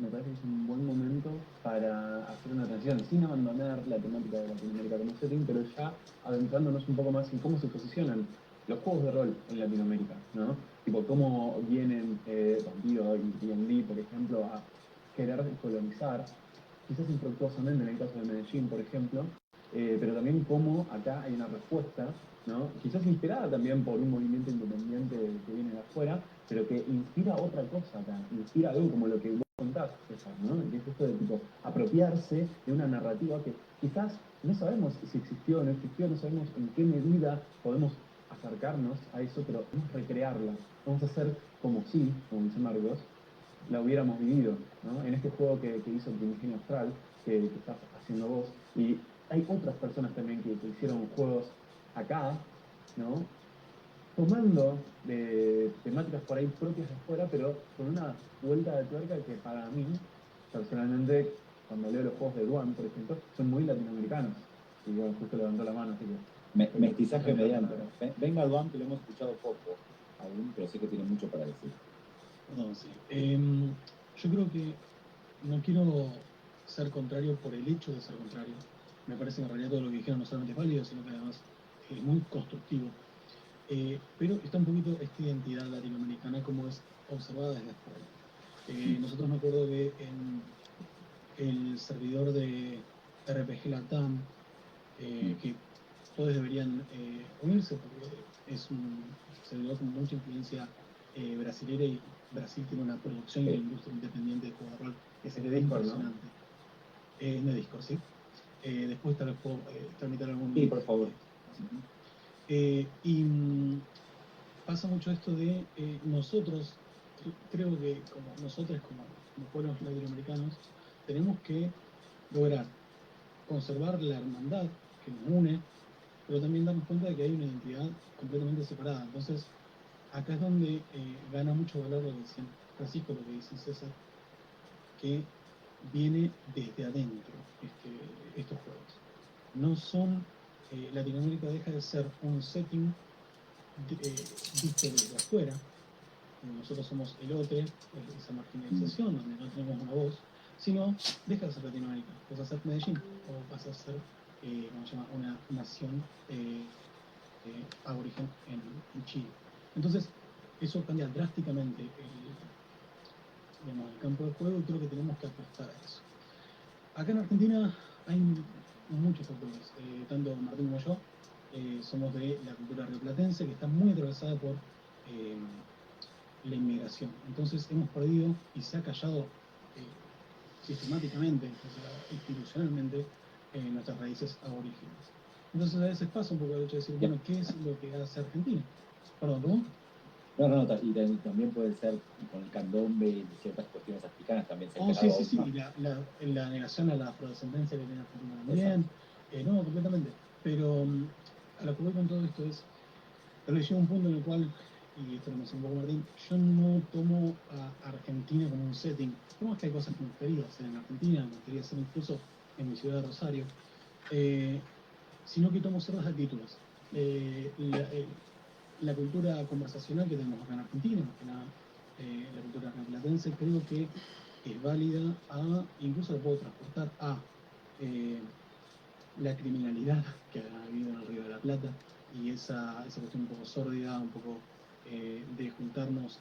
me parece que es un buen momento para hacer una transición, sin abandonar la temática de Latinoamérica como setting, pero ya adentrándonos un poco más en cómo se posicionan los juegos de rol en Latinoamérica, ¿no? Tipo, cómo vienen Vampiro y D&D, por ejemplo, a querer colonizar, quizás infructuosamente en el caso de Medellín, por ejemplo, pero también cómo acá hay una respuesta, ¿no? Quizás inspirada también por un movimiento independiente que viene de afuera, pero que inspira otra cosa acá, inspira algo como lo que vos contás, César, ¿no? Que es esto de tipo apropiarse de una narrativa que quizás no sabemos si existió o no existió, no sabemos en qué medida podemos acercarnos a eso, pero vamos a recrearla, vamos a hacer como si, como dice Marcos, la hubiéramos vivido, ¿no? En este juego que hizo Primigenio Astral, que estás haciendo vos, y hay otras personas también que hicieron juegos acá, ¿no? Tomando temáticas por ahí propias de afuera, pero con una vuelta de tuerca que para mí, personalmente, cuando leo los juegos de Duan, por ejemplo, son muy latinoamericanos. Y yo justo levantó la mano, así que... Mestizaje mediante. Venga Duan, que lo hemos escuchado poco aún, pero sé que tiene mucho para decir. No, sí. Yo creo que no quiero ser contrario por el hecho de ser contrario. Me parece que en realidad todo lo que dijeron no solamente es válido, sino que además es muy constructivo. Pero está un poquito esta identidad latinoamericana como es observada desde afuera. Nosotros me acuerdo que en el servidor de RPG Latam, que todos deberían unirse porque es un servidor con mucha influencia brasilera y Brasil tiene una producción y una industria independiente de juego de rol que es de Discord, impresionante. ¿No? De Discord, sí. Después tal vez puedo tramitar algún... Sí, por favor. Y pasa mucho esto de nosotros, creo que como nosotros, como pueblos latinoamericanos, tenemos que lograr conservar la hermandad que nos une, pero también darnos cuenta de que hay una identidad completamente separada. Entonces, acá es donde gana mucho valor lo que decía Francisco, lo que dice César, que viene desde adentro estos juegos. No son, Latinoamérica deja de ser un setting visto desde afuera. Nosotros somos el otro, esa marginalización donde no tenemos una voz, sino deja de ser Latinoamérica, vas a ser Medellín o vas a ser ¿cómo se llama? Una nación aborigen en Chile. Entonces, eso cambia drásticamente el campo de juego y creo que tenemos que apostar a eso. Acá en Argentina hay muchos autores, tanto Martín como yo, somos de la cultura rioplatense que está muy atravesada por la inmigración. Entonces hemos perdido y se ha callado sistemáticamente, o sea, institucionalmente, nuestras raíces aborígenes. Entonces a veces pasa un poco el hecho de decir, bueno, ¿qué es lo que hace Argentina? Perdón, ¿cómo? No, y también puede ser con el candombe y ciertas cuestiones africanas también. Sí, y la negación a la afrodescendencia que tiene Argentina también. No, completamente. Pero a lo que voy con todo esto es, pero llega un punto en el cual, y esto lo mencionó un poco Martín, yo no tomo a Argentina como un setting. Como es que hay cosas que me gustaría hacer en Argentina, me gustaría hacer incluso en mi ciudad de Rosario, sino que tomo ciertas actitudes. La cultura conversacional que tenemos acá en Argentina, más que nada, la cultura rioplatense, creo que es válida incluso lo puedo transportar a la criminalidad que ha habido en el Río de la Plata y esa cuestión un poco sórdida, un poco de juntarnos,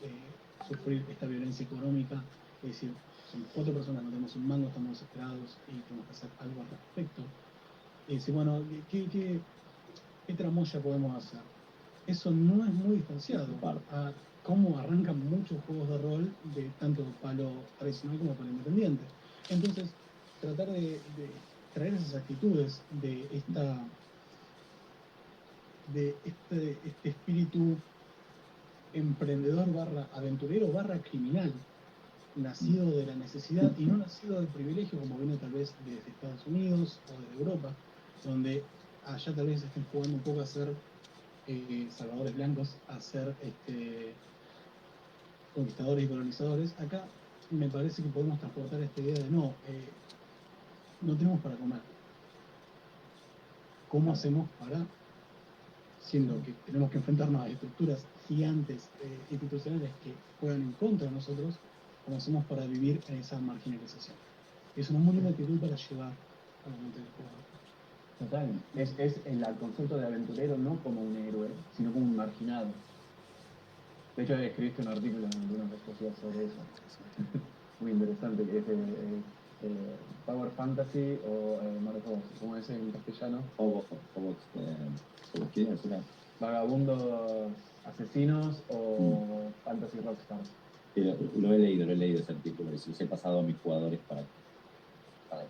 sufrir esta violencia económica, es decir, somos 4 personas, no tenemos un mango, estamos desesperados y tenemos que hacer algo al respecto. Y decir, bueno, ¿qué tramoya podemos hacer? Eso no es muy distanciado a cómo arrancan muchos juegos de rol de tanto palo tradicional como palo independiente. Entonces, tratar de traer esas actitudes de este espíritu emprendedor barra aventurero barra criminal, nacido de la necesidad y no nacido del privilegio como viene tal vez desde Estados Unidos o de Europa, donde allá tal vez estén jugando un poco a ser salvadores blancos, a ser conquistadores y colonizadores. Acá me parece que podemos transportar esta idea de no tenemos para comer. ¿Cómo hacemos para, siendo que tenemos que enfrentarnos a estructuras gigantes institucionales que juegan en contra de nosotros, como hacemos para vivir en esa marginalización. Es una muy linda actitud para llevar a la mente del jugador. Total, es el concepto de aventurero no como un héroe, sino como un marginado. De hecho, escribiste un artículo en algunas poesías sobre eso. Muy interesante, que es Power Fantasy o ¿cómo es en castellano? Vagabundos asesinos o Fantasy Rockstars. Sí, lo he leído ese artículo, y los he pasado a mis jugadores para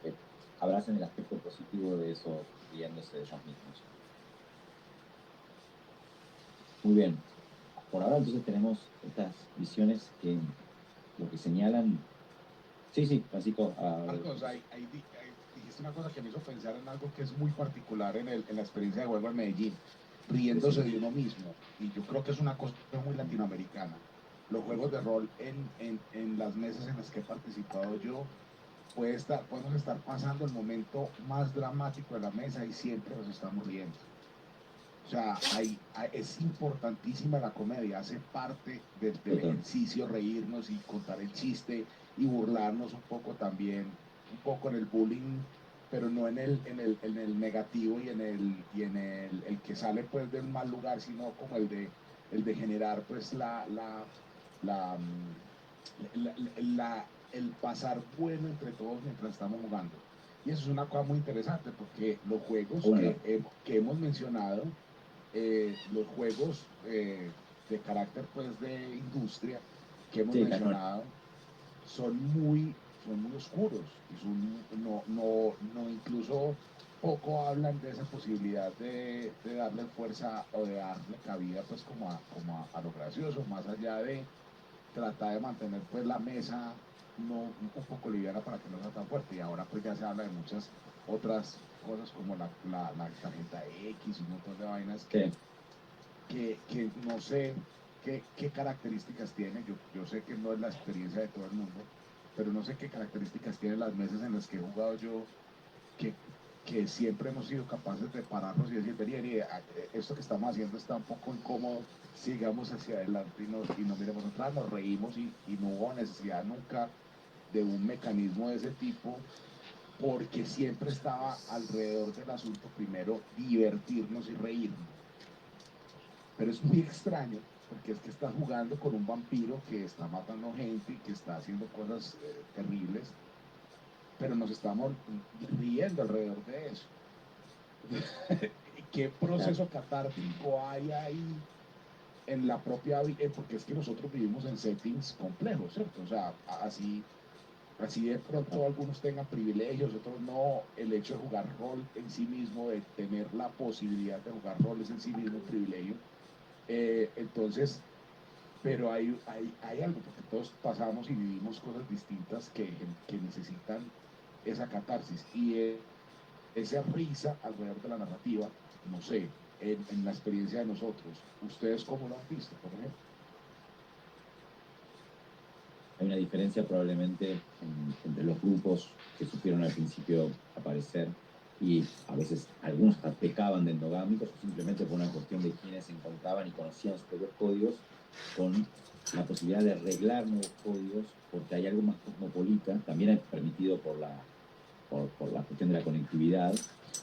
que abracen el aspecto positivo de eso, riéndose de ellos mismos. Muy bien. Por ahora entonces tenemos estas visiones que lo que señalan. Sí, Francisco. Marcos, dijiste una cosa que me hizo pensar en algo que es muy particular en la experiencia de juego en Medellín, riéndose de uno mismo, y yo creo que es una cosa muy latinoamericana. Los juegos de rol en las mesas en las que he participado yo, podemos estar pasando el momento más dramático de la mesa y siempre nos estamos riendo. O sea, es importantísima la comedia, hace parte del ejercicio reírnos y contar el chiste y burlarnos un poco también, un poco en el bullying, pero no en el negativo y en el que sale pues de un mal lugar, sino como el de generar pues el pasar bueno entre todos mientras estamos jugando. Y eso es una cosa muy interesante porque los juegos que hemos mencionado, los juegos de carácter pues de industria que hemos mencionado son muy oscuros y no incluso poco hablan de esa posibilidad de darle fuerza o de darle cabida pues como a lo gracioso, más allá de tratar de mantener pues la mesa un poco liviana para que no sea tan fuerte. Y ahora pues ya se habla de muchas otras cosas como la tarjeta X y un montón de vainas que no sé qué características tiene. Yo sé que no es la experiencia de todo el mundo, pero no sé qué características tienen las mesas en las que he jugado yo, que siempre hemos sido capaces de pararnos y decir, vení, esto que estamos haciendo está un poco incómodo, sigamos hacia adelante y no miremos atrás, nos reímos y no hubo necesidad nunca de un mecanismo de ese tipo, porque siempre estaba alrededor del asunto primero divertirnos y reírnos. Pero es muy extraño, porque es que estás jugando con un vampiro que está matando gente y que está haciendo cosas terribles, pero nos estamos riendo alrededor de eso. ¿Qué proceso catártico hay ahí en la propia vida? Porque es que nosotros vivimos en settings complejos, ¿cierto? O sea, así de pronto algunos tengan privilegios, otros no. El hecho de jugar rol en sí mismo, de tener la posibilidad de jugar rol es en sí mismo un privilegio. Entonces, pero hay algo, porque todos pasamos y vivimos cosas distintas que necesitan esa catarsis y esa risa alrededor de la narrativa, no sé, en la experiencia de nosotros. ¿Ustedes cómo lo han visto, por ejemplo? Hay una diferencia probablemente entre los grupos que supieron al principio aparecer, y a veces algunos hasta pecaban de endogámicos, o simplemente por una cuestión de quienes encontraban y conocían sus propios códigos, con la posibilidad de arreglar nuevos códigos, porque hay algo más cosmopolita, también permitido por la cuestión de la conectividad,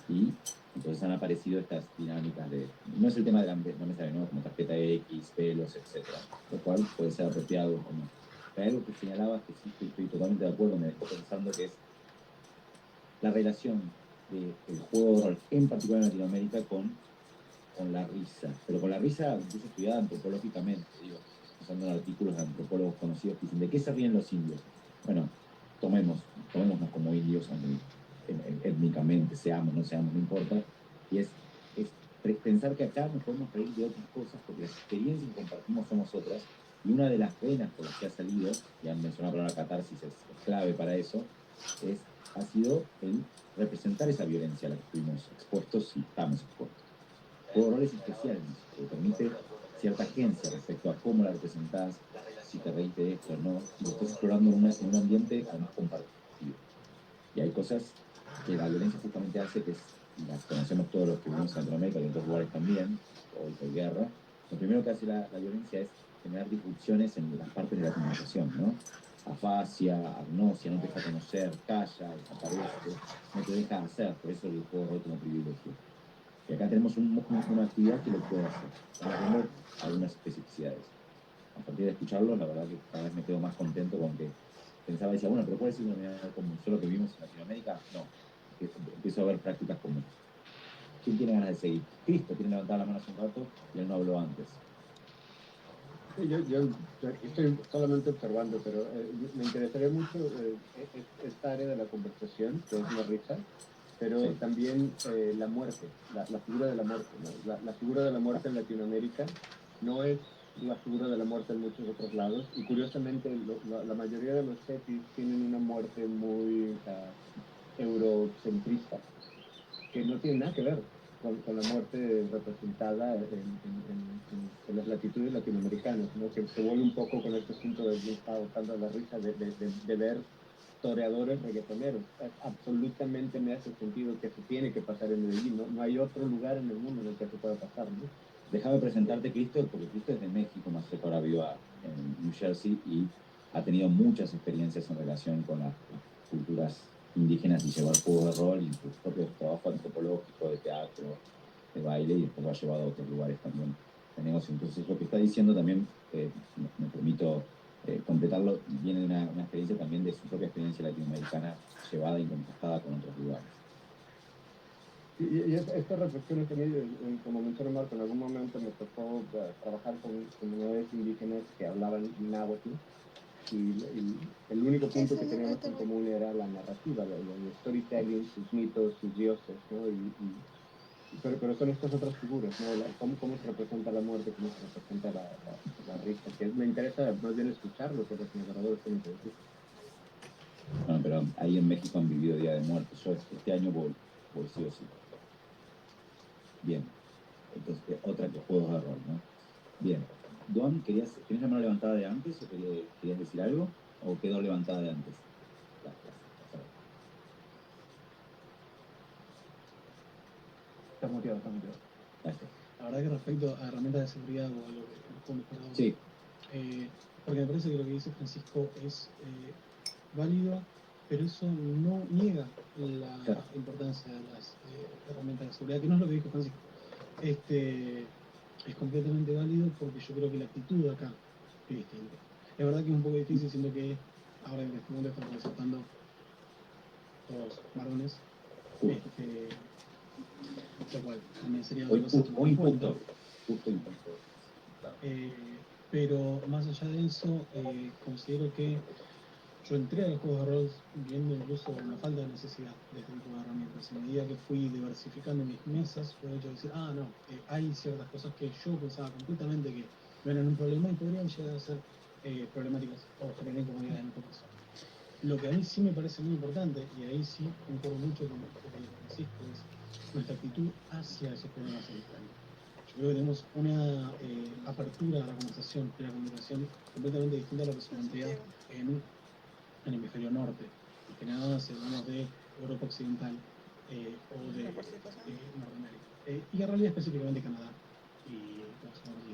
y entonces han aparecido estas dinámicas no es el tema de la mesa, ¿no? Como tarjeta X, pelos, etcétera, lo cual puede ser apropiado o no. Pero hay algo que señalabas que sí estoy totalmente de acuerdo, me dejó pensando, que es la relación del juego de rol, en particular en Latinoamérica, con la risa, pero con la risa incluso estudiada antropológicamente, usando artículos de antropólogos conocidos que dicen, ¿de qué se ríen los indios? Bueno, tomémonos como indios, étnicamente, seamos, no seamos, no importa, y es pensar que acá nos podemos reír de otras cosas, porque las experiencias que compartimos somos otras, y una de las venas por las que ha salido, y han mencionado la palabra catarsis, es clave para eso, ha sido el representar esa violencia a la que estuvimos expuestos y estamos expuestos. Juego de rol es especial, que permite cierta agencia respecto a cómo la representás, si te reís de esto o no, y lo estás explorando en un ambiente además compartido. Y hay cosas que la violencia justamente hace, que las conocemos todos los que vivimos en Centroamérica y en otros lugares también, hoy por guerra. Lo primero que hace la violencia es generar disrupciones en las partes de la comunicación, ¿no? afasia, agnosia, no te deja conocer, calla, desaparece, no te deja hacer, por eso el juego de rol como privilegio. Y acá tenemos una actividad que lo puede hacer, para tener algunas especificidades. A partir de escucharlo, la verdad que cada vez me quedo más contento con que pensaba y decía, bueno, pero ¿cuál es una unidad común? ¿Solo que vimos en Latinoamérica? No, empiezo a ver prácticas comunes. ¿Quién tiene ganas de seguir? Cristo tiene levantar la mano hace un rato y él no habló antes. Yo estoy solamente observando, pero me interesaría mucho esta área de la conversación, que es la risa, pero sí, también la muerte, la figura de la muerte, ¿no? La figura de la muerte en Latinoamérica no es la figura de la muerte en muchos otros lados, y curiosamente la mayoría de los setis tienen una muerte muy eurocentrista, que no tiene nada que ver con la muerte representada en las latitudes latinoamericanas, ¿no? Que se vuelve un poco con este asunto de que está botando la risa de ver toreadores reggaetoneros. Absolutamente me hace sentido que se tiene que pasar en Medellín, ¿no? No hay otro lugar en el mundo en el que se pueda pasar, ¿no? Déjame presentarte Cristo, porque Cristo es de México, más que ahora vive en New Jersey y ha tenido muchas experiencias en relación con las culturas indígenas y llevar juegos de rol y sus propios trabajos antropológicos, de teatro, de baile, y después lo ha llevado a otros lugares también de negocio. Entonces, lo que está diciendo también, me permito completarlo, viene de una experiencia también de su propia experiencia latinoamericana llevada y contrastada con otros lugares. Y esta reflexión es que, como mencionó Marco, en algún momento me tocó trabajar con comunidades indígenas que hablaban náhuatl, y el único punto que teníamos en común era la narrativa, el storytelling, sus mitos, sus dioses, ¿no? Pero son estas otras figuras, ¿no? ¿Cómo se representa la muerte, cómo se representa la risa? Que me interesa más bien escuchar lo que los narradores tienen que decir. Bueno, pero ahí en México han vivido Día de Muertos. Yo este año voy sí o sí. Bien. Entonces, otra que juegos de rol, ¿no? Bien. Don, ¿querías la mano levantada de antes o querías decir algo? ¿O quedó levantada de antes? Está muteado. Gracias. La verdad que respecto a herramientas de seguridad o a lo que hemos mejorado, sí. Porque me parece que lo que dice Francisco es válido, pero eso no niega la importancia de las herramientas de seguridad, que no es lo que dijo Francisco. Es completamente válido porque yo creo que la actitud acá es distinta. Es verdad que es un poco difícil, siendo que ahora en este momento estamos resaltando todos varones, lo cual también sería otra cosa muy importante. Pero más allá de eso, considero que yo entré a los juegos de rol viendo incluso una falta de necesidad de este tipo de herramientas. A medida que fui diversificando mis mesas, fue el hecho de decir, hay ciertas cosas que yo pensaba completamente que no eran un problema y podrían llegar a ser problemáticas o generar incomodidades en otro caso. Lo que a mí sí me parece muy importante, y ahí sí concuerdo mucho con lo que Francisco, es nuestra actitud hacia esos problemas sanitarios. Yo creo que tenemos una apertura a la conversación y la comunicación completamente distinta a lo que se plantea en el hemisferio norte, y que nada si hablamos de Europa Occidental o de Norteamérica, y en realidad específicamente Canadá y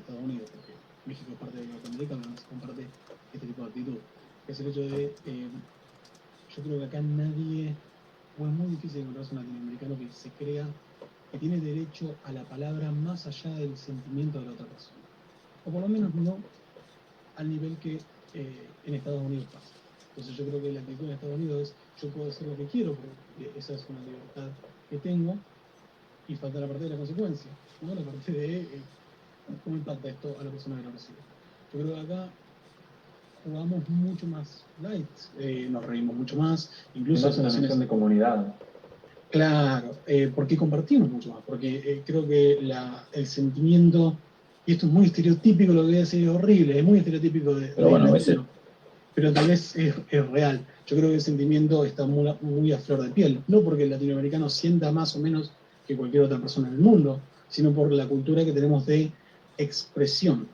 Estados Unidos, porque México es parte de Norteamérica, pero no se comparte este tipo de actitud, que es el hecho de, yo creo que acá nadie, o es muy difícil encontrarse un latinoamericano que se crea que tiene derecho a la palabra más allá del sentimiento de la otra persona, o por lo menos no al nivel que en Estados Unidos pasa. Entonces yo creo que la actitud en Estados Unidos es, yo puedo decir lo que quiero, porque esa es una libertad que tengo, y falta la parte de la consecuencia, ¿no? La parte de cómo impacta esto a la persona que lo recibe. Yo creo que acá jugamos mucho más light, nos reímos mucho más, incluso es una noción de comunidad. Claro, porque compartimos mucho más, porque creo que el sentimiento, y esto es muy estereotípico, lo que voy a decir es horrible, es muy estereotípico pero bueno, a veces, pero tal vez es real. Yo creo que el sentimiento está muy a flor de piel, no porque el latinoamericano sienta más o menos que cualquier otra persona en el mundo, sino por la cultura que tenemos de expresión.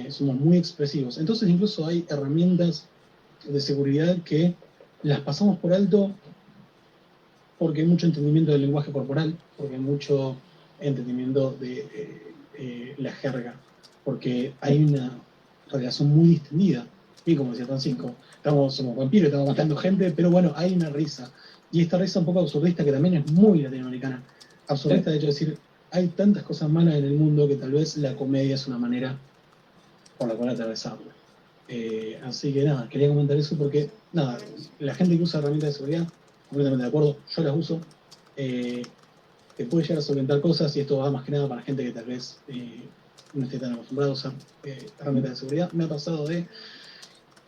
Somos muy expresivos. Entonces incluso hay herramientas de seguridad que las pasamos por alto porque hay mucho entendimiento del lenguaje corporal, porque hay mucho entendimiento de la jerga, porque hay una relación muy distendida Y como decía Francisco, somos vampiros, estamos matando gente, pero bueno, hay una risa. Y esta risa un poco absurdista que también es muy latinoamericana. Absurdista, de hecho, decir, hay tantas cosas malas en el mundo que tal vez la comedia es una manera por la cual atravesarlo. Así que nada, quería comentar eso porque, nada, la gente que usa herramientas de seguridad, completamente de acuerdo, yo las uso, te puede llegar a solventar cosas y esto va más que nada para gente que tal vez no esté tan acostumbrada a usar herramientas de seguridad. Me ha pasado de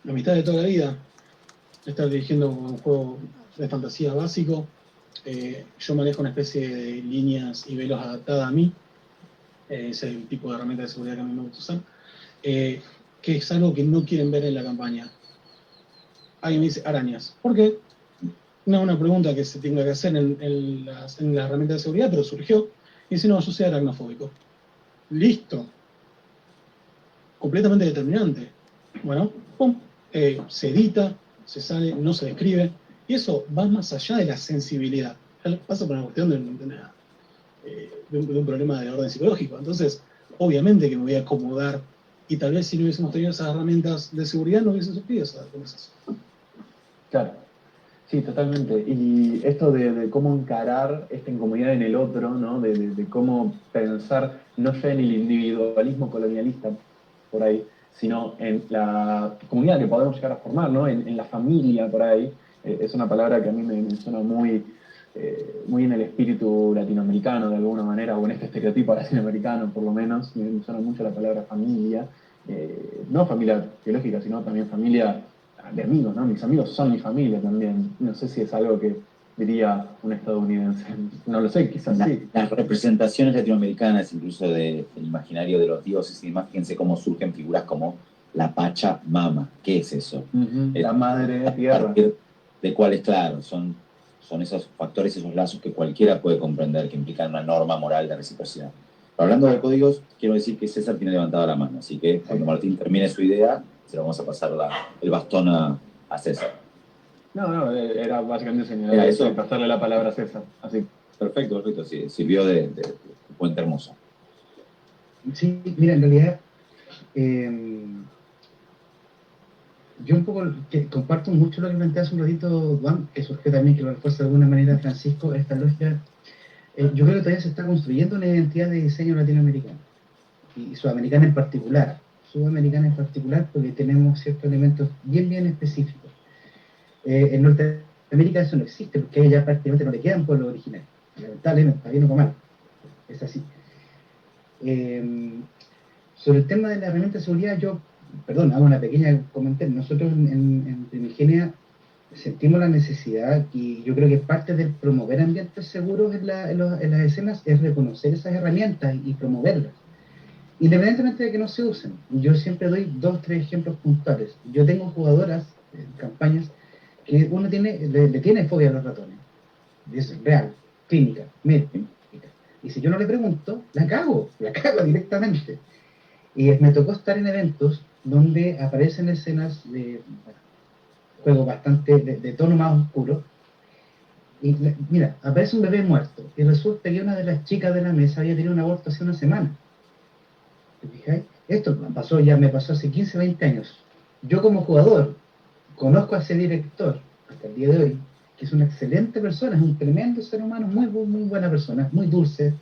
la amistad de toda la vida, estar dirigiendo un juego de fantasía básico, yo manejo una especie de líneas y velos adaptadas a mí, ese es el tipo de herramienta de seguridad que a mí me gusta usar, que es algo que no quieren ver en la campaña. Alguien me dice arañas. ¿Por qué? No es una pregunta que se tenga que hacer en las herramientas de seguridad, pero surgió. Y dice, no, yo soy aracnofóbico. Listo. Completamente determinante. Bueno, pum, se edita, se sale, no se describe. Y eso va más allá de la sensibilidad. Pasa por una cuestión de un problema de orden psicológico. Entonces, obviamente que me voy a acomodar. Y tal vez si no hubiésemos tenido esas herramientas de seguridad no hubiesen sufrido esa conversación. Claro, sí, totalmente. Y esto de cómo encarar esta incomodidad en el otro, ¿no? De cómo pensar no ya en el individualismo colonialista por ahí, sino en la comunidad que podemos llegar a formar, ¿no? En la familia por ahí. Es una palabra que a mí me suena muy en el espíritu latinoamericano de alguna manera, o en este estereotipo latinoamericano por lo menos, me suena mucho la palabra familia, no familia biológica, sino también familia de amigos, ¿no? Mis amigos son mi familia también. No sé si es algo que diría un estadounidense, no lo sé, quizás sí. Las representaciones latinoamericanas, incluso del imaginario de los dioses, fíjense cómo surgen figuras como la Pachamama. ¿Qué es eso? La madre tierra. De cuáles, claro, son esos factores, esos lazos que cualquiera puede comprender, que implican una norma moral de reciprocidad. Pero hablando de códigos, quiero decir que César tiene levantada la mano, así que cuando Martín termine su idea, se lo vamos a pasar el bastón a César. No, era básicamente señalar eso, pasarle la palabra a César. Así. Perfecto, sí, sirvió de puente hermoso. Sí, mira, en realidad, yo un poco que comparto mucho lo que plantea hace un ratito Juan, que surgió también, que lo refuerza de alguna manera Francisco, esta lógica. Yo creo que todavía se está construyendo una identidad de diseño latinoamericano, y sudamericana en particular, porque tenemos ciertos elementos bien específicos. En Norteamérica eso no existe, porque a ella prácticamente no le quedan pueblos originarios, lamentablemente, está bien o mal, es así. Sobre el tema de la herramienta de seguridad, hago una pequeña comentario. Nosotros en Primigenia sentimos la necesidad, y yo creo que parte del promover ambientes seguros en las escenas es reconocer esas herramientas y promoverlas, independientemente de que no se usen. Yo siempre doy 2 o 3 ejemplos puntuales. Yo tengo jugadoras en campañas que uno le tiene fobia a los ratones. Es real, clínica, médica. Y si yo no le pregunto, la cago directamente. Y me tocó estar en eventos donde aparecen escenas de juego bastante de tono más oscuro. Y mira, aparece un bebé muerto. Y resulta que una de las chicas de la mesa había tenido un aborto hace una semana. ¿Te fijáis? Esto me pasó hace 15, 20 años. Yo como jugador conozco a ese director hasta el día de hoy, que es una excelente persona, es un tremendo ser humano, muy buena persona, muy dulce,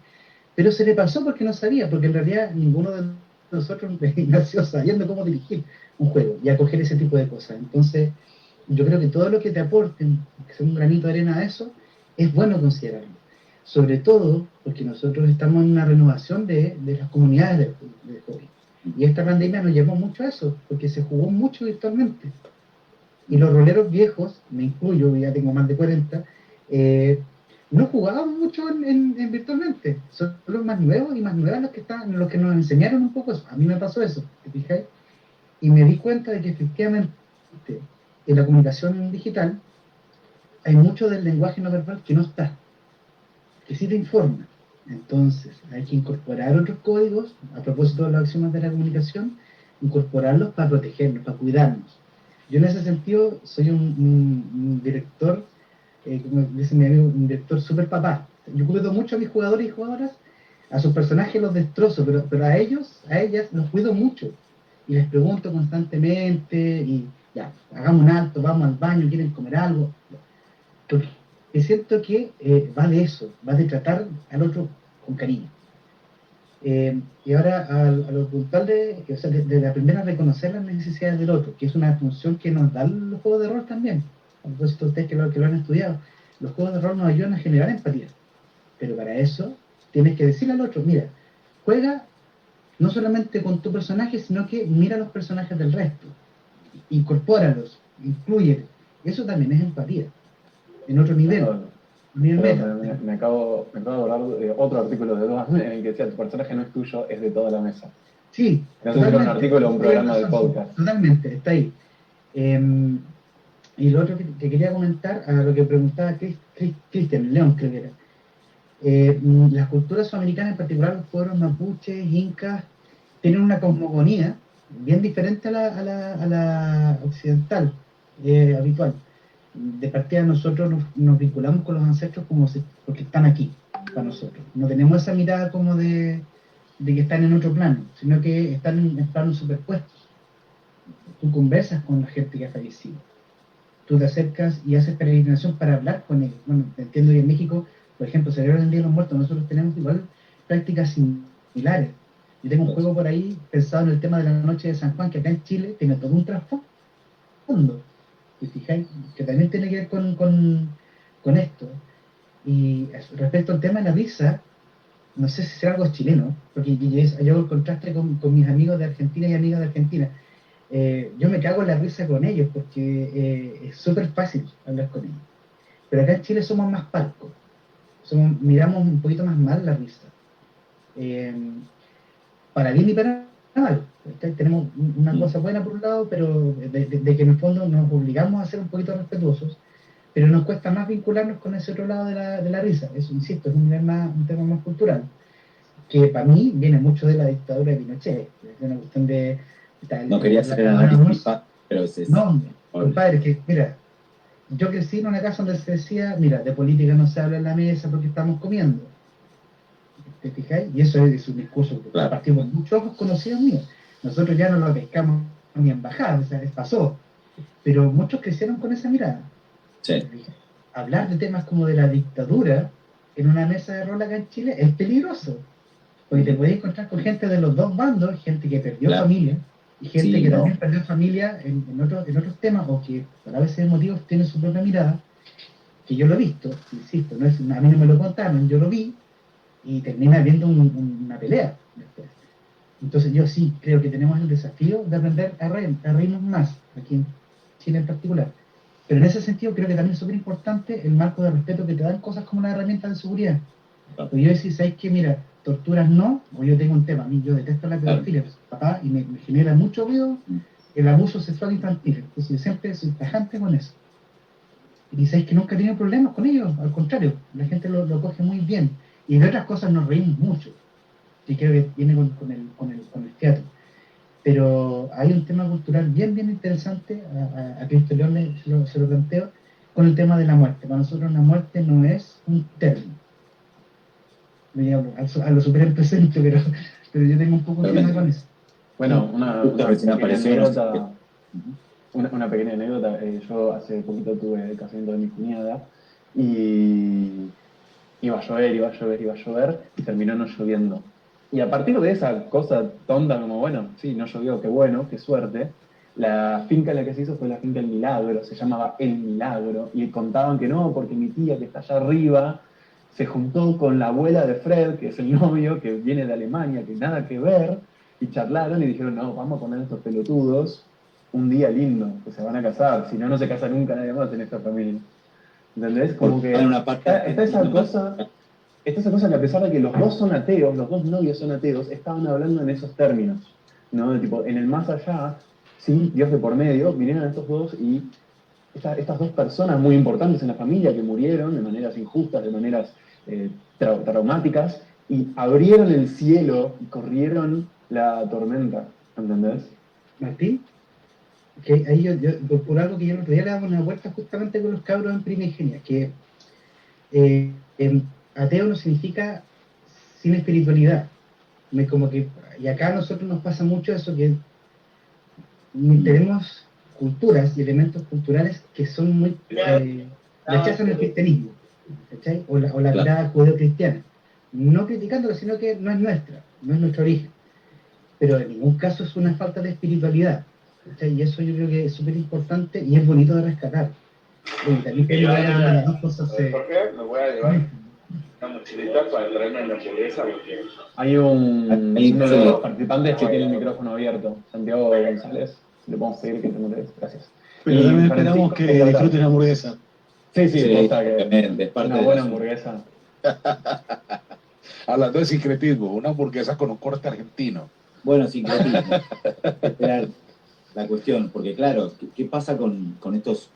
pero se le pasó porque no sabía, porque en realidad ninguno de nosotros nació sabiendo cómo dirigir un juego y acoger ese tipo de cosas. Entonces, yo creo que todo lo que te aporten, que sea un granito de arena a eso, es bueno considerarlo. Sobre todo porque nosotros estamos en una renovación de las comunidades de hobby. Y esta pandemia nos llevó mucho a eso, porque se jugó mucho virtualmente. Y los roleros viejos, me incluyo, ya tengo más de 40, no jugaban mucho en virtualmente. Son los más nuevos y más nuevas los que nos enseñaron un poco eso. A mí me pasó eso, ¿te fijáis? Y me di cuenta de que efectivamente en la comunicación digital hay mucho del lenguaje no verbal que no está, que sí te informa. Entonces hay que incorporar otros códigos a propósito de los axiomas de la comunicación, incorporarlos para protegernos, para cuidarnos. Yo en ese sentido soy un director, como dice mi amigo, un director super papá. Yo cuido mucho a mis jugadores y jugadoras, a sus personajes los destrozo, pero a ellas los cuido mucho. y les pregunto constantemente, y ya, hagamos un alto, vamos al baño, quieren comer algo. Porque siento que va de eso, va de tratar al otro con cariño. Y ahora a lo puntual o sea, de la primera reconocer las necesidades del otro, que es una función que nos dan los juegos de rol también. A propósito de ustedes que lo han estudiado, los juegos de rol nos ayudan a generar empatía. Pero para eso tienes que decirle al otro, mira, juega no solamente con tu personaje, sino que mira los personajes del resto, incorpóralos, inclúyelos. Eso también es empatía, en otro nivel. Me acabo de acordar de otro artículo de Duan en el que decía, tu personaje no es tuyo, es de toda la mesa. Sí. No sé si era un artículo o un programa de podcast. Totalmente, está ahí. Y lo otro que quería comentar, a lo que preguntaba Cristian León, creo que era. Las culturas sudamericanas, en particular los pueblos mapuches, incas, tienen una cosmogonía bien diferente a la occidental, habitual. De partida nosotros nos vinculamos con los ancestros porque están aquí, para nosotros. No tenemos esa mirada como de que están en otro plano, sino que están en planos superpuestos. Tú conversas con la gente que ha fallecido. Tú te acercas y haces peregrinación para hablar con ellos. Bueno, entiendo que en México, por ejemplo, celebran el Día de los Muertos, nosotros tenemos igual prácticas similares. Yo tengo un juego por ahí pensado en el tema de la noche de San Juan, que acá en Chile tiene todo un trasfondo. ¿Te fijáis? Que también tiene que ver con esto. Y respecto al tema de la risa, no sé si será algo chileno, porque yo hago el contraste con mis amigos de Argentina y amigas de Argentina. Yo me cago en la risa con ellos porque es súper fácil hablar con ellos. Pero acá en Chile somos más parcos, miramos un poquito más mal la risa. Para bien y para mal. Tenemos una cosa buena por un lado, pero de que en el fondo nos obligamos a ser un poquito respetuosos, pero nos cuesta más vincularnos con ese otro lado de la risa. Eso, insisto, es un tema más cultural, que para mí viene mucho de la dictadura de Pinochet. Es una cuestión de... No quería hacer el análisis, pero es... No, compadre, que mira, yo crecí en una casa donde se decía, mira, de política no se habla en la mesa porque estamos comiendo. ¿Te fijáis? Y eso es un discurso que compartimos muchos ojos conocidos míos. Nosotros ya no lo pescamos ni en bajada, o sea, pasó. Pero muchos crecieron con esa mirada. Sí. Hablar de temas como de la dictadura en una mesa de rol acá en Chile es peligroso. Porque te puedes encontrar con gente de los dos bandos, gente que perdió familia, y gente que también perdió familia en otros temas, o que por a veces motivos tiene su propia mirada, que yo lo he visto, insisto, a mí no me lo contaron, yo lo vi, y termina habiendo una pelea después. Entonces yo sí creo que tenemos el desafío de aprender a reírnos más, aquí en Chile en particular. Pero en ese sentido creo que también es súper importante el marco de respeto que te dan cosas como una herramienta de seguridad. Porque yo decía, ¿sabes qué? Mira, torturas no, o yo tengo un tema, a mí yo detesto la pedofilia, papá, y me genera mucho ruido el abuso sexual infantil. Entonces yo siempre soy tajante con eso. Y sabéis que nunca he tenido problemas con ellos, al contrario, la gente lo coge muy bien. Y de otras cosas nos reímos mucho, y creo que viene con el teatro. Pero hay un tema cultural bien interesante, a Cristo León se lo planteo, con el tema de la muerte. Para nosotros la muerte no es un término. Me hablo a lo super presente, pero yo tengo un poco de tema con eso. Bueno, una pequeña anécdota. Yo hace poquito tuve el casamiento de mi cuñada y iba a llover y terminó no lloviendo. Y a partir de esa cosa tonta como, bueno, sí, no llovió, qué bueno, qué suerte, la finca en la que se hizo fue la finca El Milagro, se llamaba El Milagro, y contaban que no, porque mi tía que está allá arriba se juntó con la abuela de Fred, que es el novio, que viene de Alemania, que nada que ver, y charlaron y dijeron, no, vamos a poner a estos pelotudos un día lindo, que se van a casar, si no, no se casa nunca nadie más en esta familia. ¿Entendés? Como que está esa cosa que a pesar de que los dos son ateos, los dos novios son ateos, estaban hablando en esos términos, ¿no? De tipo, en el más allá, sí, Dios de por medio, vinieron estos dos y estas dos personas muy importantes en la familia que murieron de maneras injustas, de maneras traumáticas, y abrieron el cielo y corrieron la tormenta, ¿entendés? Martín, que ahí yo por algo que yo el otro día le daba una vuelta justamente con los cabros en Primigenia, que ateo no significa sin espiritualidad. Como que, y acá a nosotros nos pasa mucho eso, que tenemos culturas y elementos culturales que son muy rechazan el cristianismo, ¿cachai? O la mirada judeo-cristiana, no criticándola, sino que no es nuestra, no es nuestro origen, pero en ningún caso es una falta de espiritualidad, ¿cachai? Y eso yo creo que es súper importante y es bonito de rescatar. Y también que las dos cosas ¿Por qué? Me voy a llevar una mochilita para traerme la hamburguesa. Hay uno de los participantes que tiene el micrófono abierto, Santiago González. Le podemos pedir que te mutees. Gracias. Pero también esperamos que disfruten la hamburguesa. Sí, posta que es parte una de buena eso. hamburguesa. Hablando de sincretismo, una hamburguesa con un corte argentino. Bueno, sincretismo. Esperar la cuestión, porque claro, ¿qué pasa con estos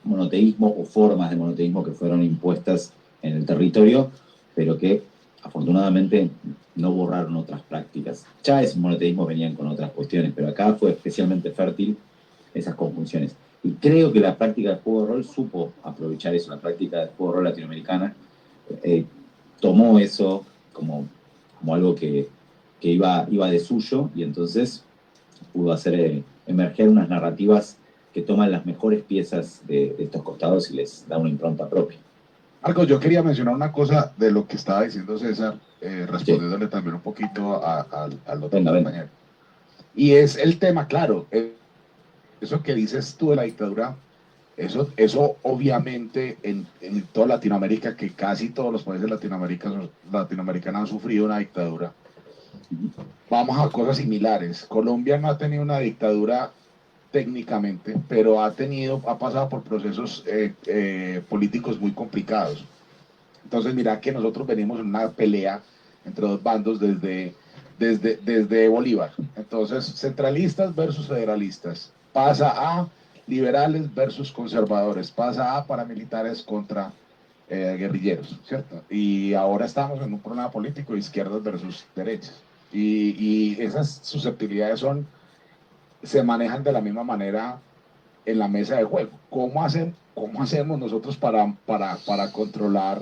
monoteísmos o formas de monoteísmo que fueron impuestas en el territorio, pero que afortunadamente no borraron otras prácticas? Ya esos monoteísmos venían con otras cuestiones, pero acá fue especialmente fértil esas conjunciones. Y creo que la práctica del juego de rol supo aprovechar eso, la práctica del juego de rol latinoamericana tomó eso como algo que iba de suyo, y entonces pudo hacer emerger unas narrativas que toman las mejores piezas de estos costados y les da una impronta propia. Marcos, yo quería mencionar una cosa de lo que estaba diciendo César, respondiéndole también un poquito al otro compañero. Y es el tema, claro, eso que dices tú de la dictadura, eso obviamente en toda Latinoamérica, que casi todos los países latinoamericanos han sufrido una dictadura. Vamos a cosas similares. Colombia no ha tenido una dictadura técnicamente, pero ha pasado por procesos políticos muy complicados. Entonces mira que nosotros venimos en una pelea entre dos bandos desde Bolívar. Entonces, centralistas versus federalistas. Pasa a liberales versus conservadores. Pasa a paramilitares contra guerrilleros, ¿cierto? Y ahora estamos en un problema político de izquierdas versus derechas. Y esas susceptibilidades se manejan de la misma manera en la mesa de juego. ¿Cómo hacemos nosotros para controlar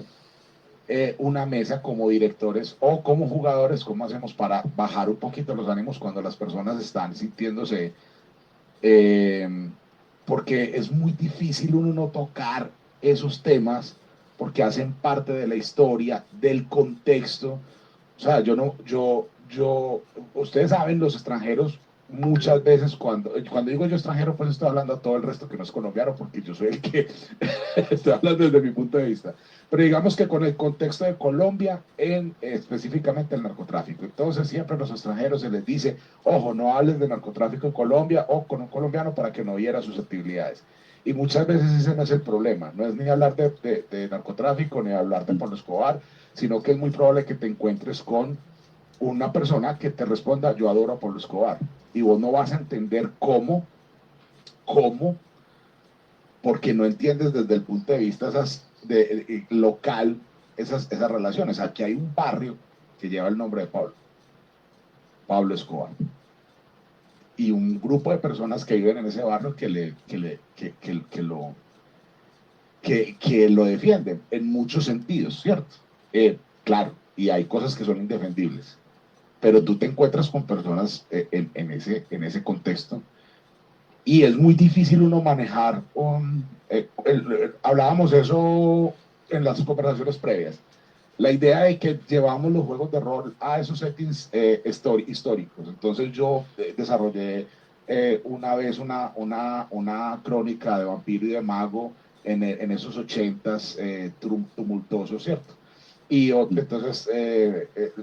una mesa como directores o como jugadores? ¿Cómo hacemos para bajar un poquito los ánimos cuando las personas están sintiéndose porque es muy difícil uno no tocar esos temas porque hacen parte de la historia, del contexto? O sea, ustedes saben, los extranjeros muchas veces, cuando digo yo extranjero, pues estoy hablando a todo el resto que no es colombiano, porque yo soy el que estoy hablando desde mi punto de vista. Pero digamos que con el contexto de Colombia, específicamente el narcotráfico. Entonces siempre a los extranjeros se les dice, ojo, no hables de narcotráfico en Colombia o con un colombiano para que no hiera susceptibilidades. Y muchas veces ese no es el problema, no es ni hablar de narcotráfico, ni hablar de Pablo Escobar, sino que es muy probable que te encuentres con una persona que te responda, yo adoro a Pablo Escobar, y vos no vas a entender cómo, porque no entiendes desde el punto de vista local esas relaciones. Aquí hay un barrio que lleva el nombre de Pablo Escobar, y un grupo de personas que viven en ese barrio que lo defienden en muchos sentidos, ¿cierto? Claro, y hay cosas que son indefendibles, pero tú te encuentras con personas en ese contexto, y es muy difícil uno manejar hablábamos eso en las conversaciones previas, la idea de que llevamos los juegos de rol a esos settings históricos. Entonces yo desarrollé una vez una crónica de vampiro y de mago en esos 80s tumultuosos, ¿cierto? Y entonces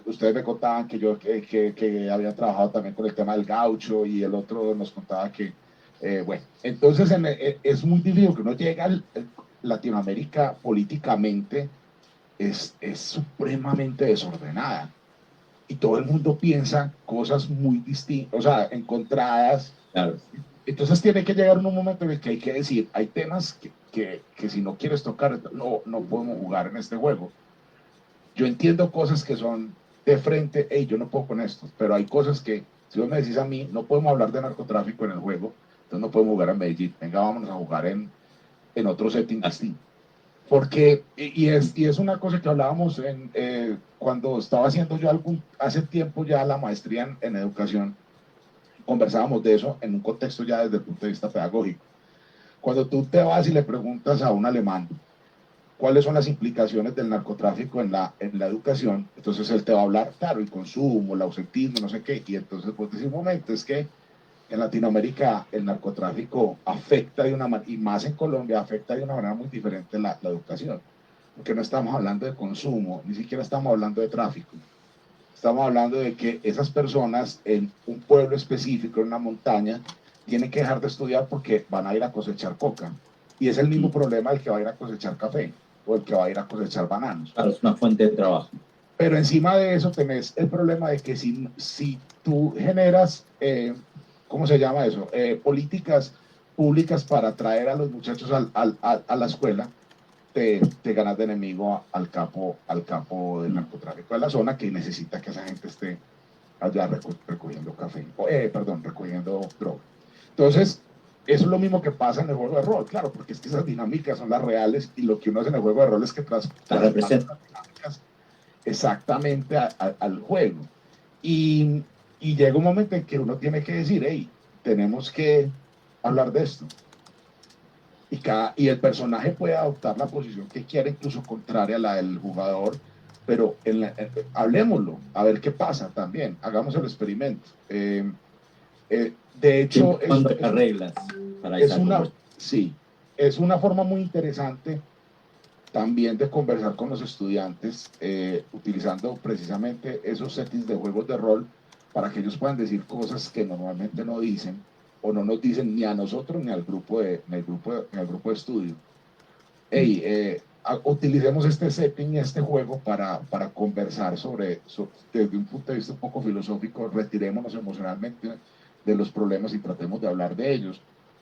ustedes me contaban que yo que había trabajado también con el tema del gaucho, y el otro nos contaba que bueno, entonces es muy difícil que uno llegue a Latinoamérica políticamente, es supremamente desordenada, y todo el mundo piensa cosas muy distintas, o sea, encontradas. Claro. Entonces tiene que llegar un momento en el que hay que decir, hay temas que si no quieres tocar, no podemos jugar en este juego. Yo entiendo cosas que son de frente, hey, yo no puedo con esto, pero hay cosas que, si vos me decís a mí, no podemos hablar de narcotráfico en el juego, entonces no podemos jugar en Medellín, venga, vámonos a jugar en otro setting distinto. Porque, y es una cosa que hablábamos cuando estaba haciendo yo hace tiempo ya la maestría en educación, conversábamos de eso en un contexto ya desde el punto de vista pedagógico. Cuando tú te vas y le preguntas a un alemán cuáles son las implicaciones del narcotráfico en la educación, entonces él te va a hablar, claro, el consumo, el ausentismo, no sé qué, y entonces pues decir, un momento, es que en Latinoamérica el narcotráfico afecta de una manera, y más en Colombia, afecta de una manera muy diferente la educación, porque no estamos hablando de consumo, ni siquiera estamos hablando de tráfico, estamos hablando de que esas personas en un pueblo específico, en una montaña, tienen que dejar de estudiar porque van a ir a cosechar coca, y es el mismo problema del que va a ir a cosechar café, o el que va a ir a cosechar bananos. Claro, es una fuente de trabajo. Pero encima de eso tenés el problema de que si tú generas, ¿cómo se llama eso? Políticas públicas para atraer a los muchachos a la escuela, te ganas de enemigo al capo del narcotráfico de la zona, que necesita que esa gente esté allá recogiendo café, recogiendo droga. Entonces, eso es lo mismo que pasa en el juego de rol, claro, porque es que esas dinámicas son las reales y lo que uno hace en el juego de rol es que traspasa las dinámicas exactamente al juego. Y llega un momento en que uno tiene que decir, hey, tenemos que hablar de esto. Y el personaje puede adoptar la posición que quiera, incluso contraria a la del jugador, pero hablemoslo, a ver qué pasa también, hagamos el experimento. De hecho, es una forma muy interesante también de conversar con los estudiantes, utilizando precisamente esos settings de juegos de rol para que ellos puedan decir cosas que normalmente no dicen o no nos dicen ni a nosotros ni al grupo de estudio. Hey, utilicemos este setting y este juego para conversar desde un punto de vista un poco filosófico, retirémonos emocionalmente de los problemas y tratemos de hablar de ellos,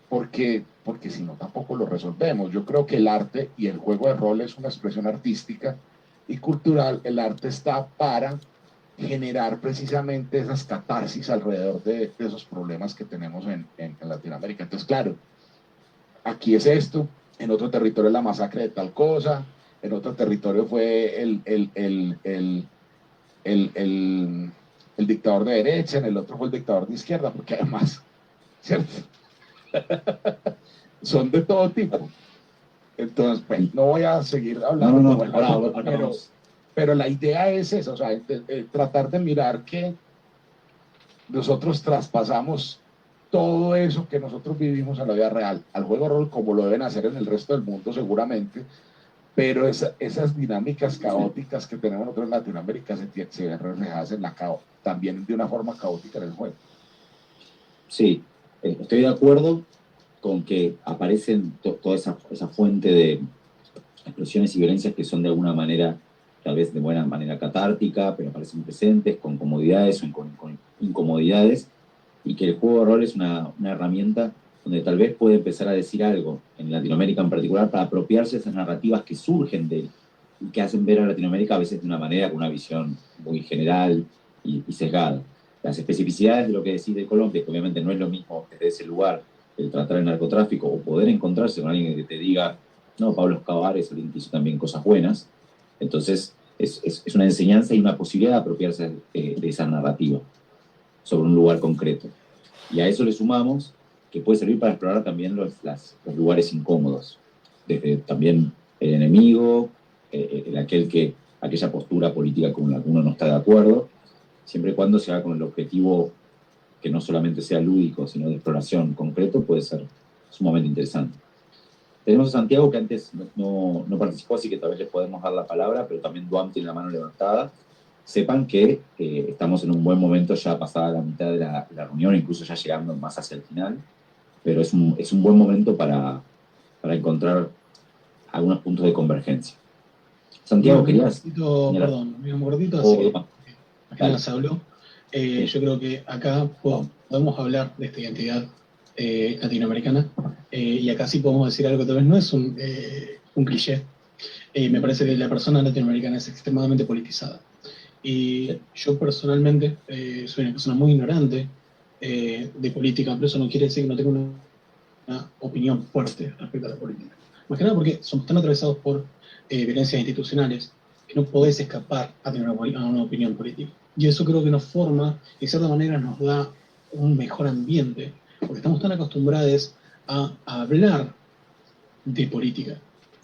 porque si no tampoco lo resolvemos. Yo creo que el arte y el juego de rol es una expresión artística y cultural. El arte está para generar precisamente esas catarsis alrededor de esos problemas que tenemos en Latinoamérica. Entonces, claro, aquí es esto, en otro territorio es la masacre de tal cosa, en otro territorio fue el dictador de derecha, en el otro fue el dictador de izquierda, porque además, ¿cierto? Son de todo tipo. Entonces, pues, no voy a seguir hablando, pero la idea es esa, o sea, tratar de mirar que nosotros traspasamos todo eso que nosotros vivimos en la vida real al juego de rol, como lo deben hacer en el resto del mundo seguramente, pero esas dinámicas caóticas que tenemos nosotros en Latinoamérica se ven reflejadas también de una forma caótica en el juego. Sí, estoy de acuerdo con que aparecen toda esa fuente de explosiones y violencias que son de alguna manera, tal vez de buena manera catártica, pero aparecen presentes, con comodidades o con incomodidades, y que el juego de rol es una herramienta donde tal vez puede empezar a decir algo, en Latinoamérica en particular, para apropiarse de esas narrativas que surgen de él y que hacen ver a Latinoamérica a veces de una manera, con una visión muy general y sesgada. Las especificidades de lo que decide Colombia, que obviamente no es lo mismo desde ese lugar el tratar el narcotráfico o poder encontrarse con alguien que te diga, no, Pablo Escobar es alguien que hizo también cosas buenas. Entonces es una enseñanza y una posibilidad de apropiarse de esa narrativa sobre un lugar concreto. Y a eso le sumamos que puede servir para explorar también los lugares incómodos, desde también el enemigo, aquella postura política con la que uno no está de acuerdo, siempre y cuando se haga con el objetivo que no solamente sea lúdico, sino de exploración concreto, puede ser sumamente interesante. Tenemos a Santiago, que antes no participó, así que tal vez les podemos dar la palabra, pero también Duam tiene la mano levantada. Sepan que estamos en un buen momento, ya pasada la mitad de la reunión, incluso ya llegando más hacia el final, pero es un buen momento para encontrar algunos puntos de convergencia. Santiago, querías... Perdón, mi gordito, así que apenas habló. Yo creo que acá podemos hablar de esta identidad latinoamericana, y acá sí podemos decir algo que tal vez no es un cliché. Me parece que la persona latinoamericana es extremadamente politizada. Y yo personalmente soy una persona muy ignorante de política, pero eso no quiere decir que no tenga una opinión fuerte respecto a la política. Más que nada porque somos tan atravesados por violencias institucionales que no podés escapar a tener una opinión política. Y eso creo que nos forma, y de cierta manera nos da un mejor ambiente, porque estamos tan acostumbrados a hablar de política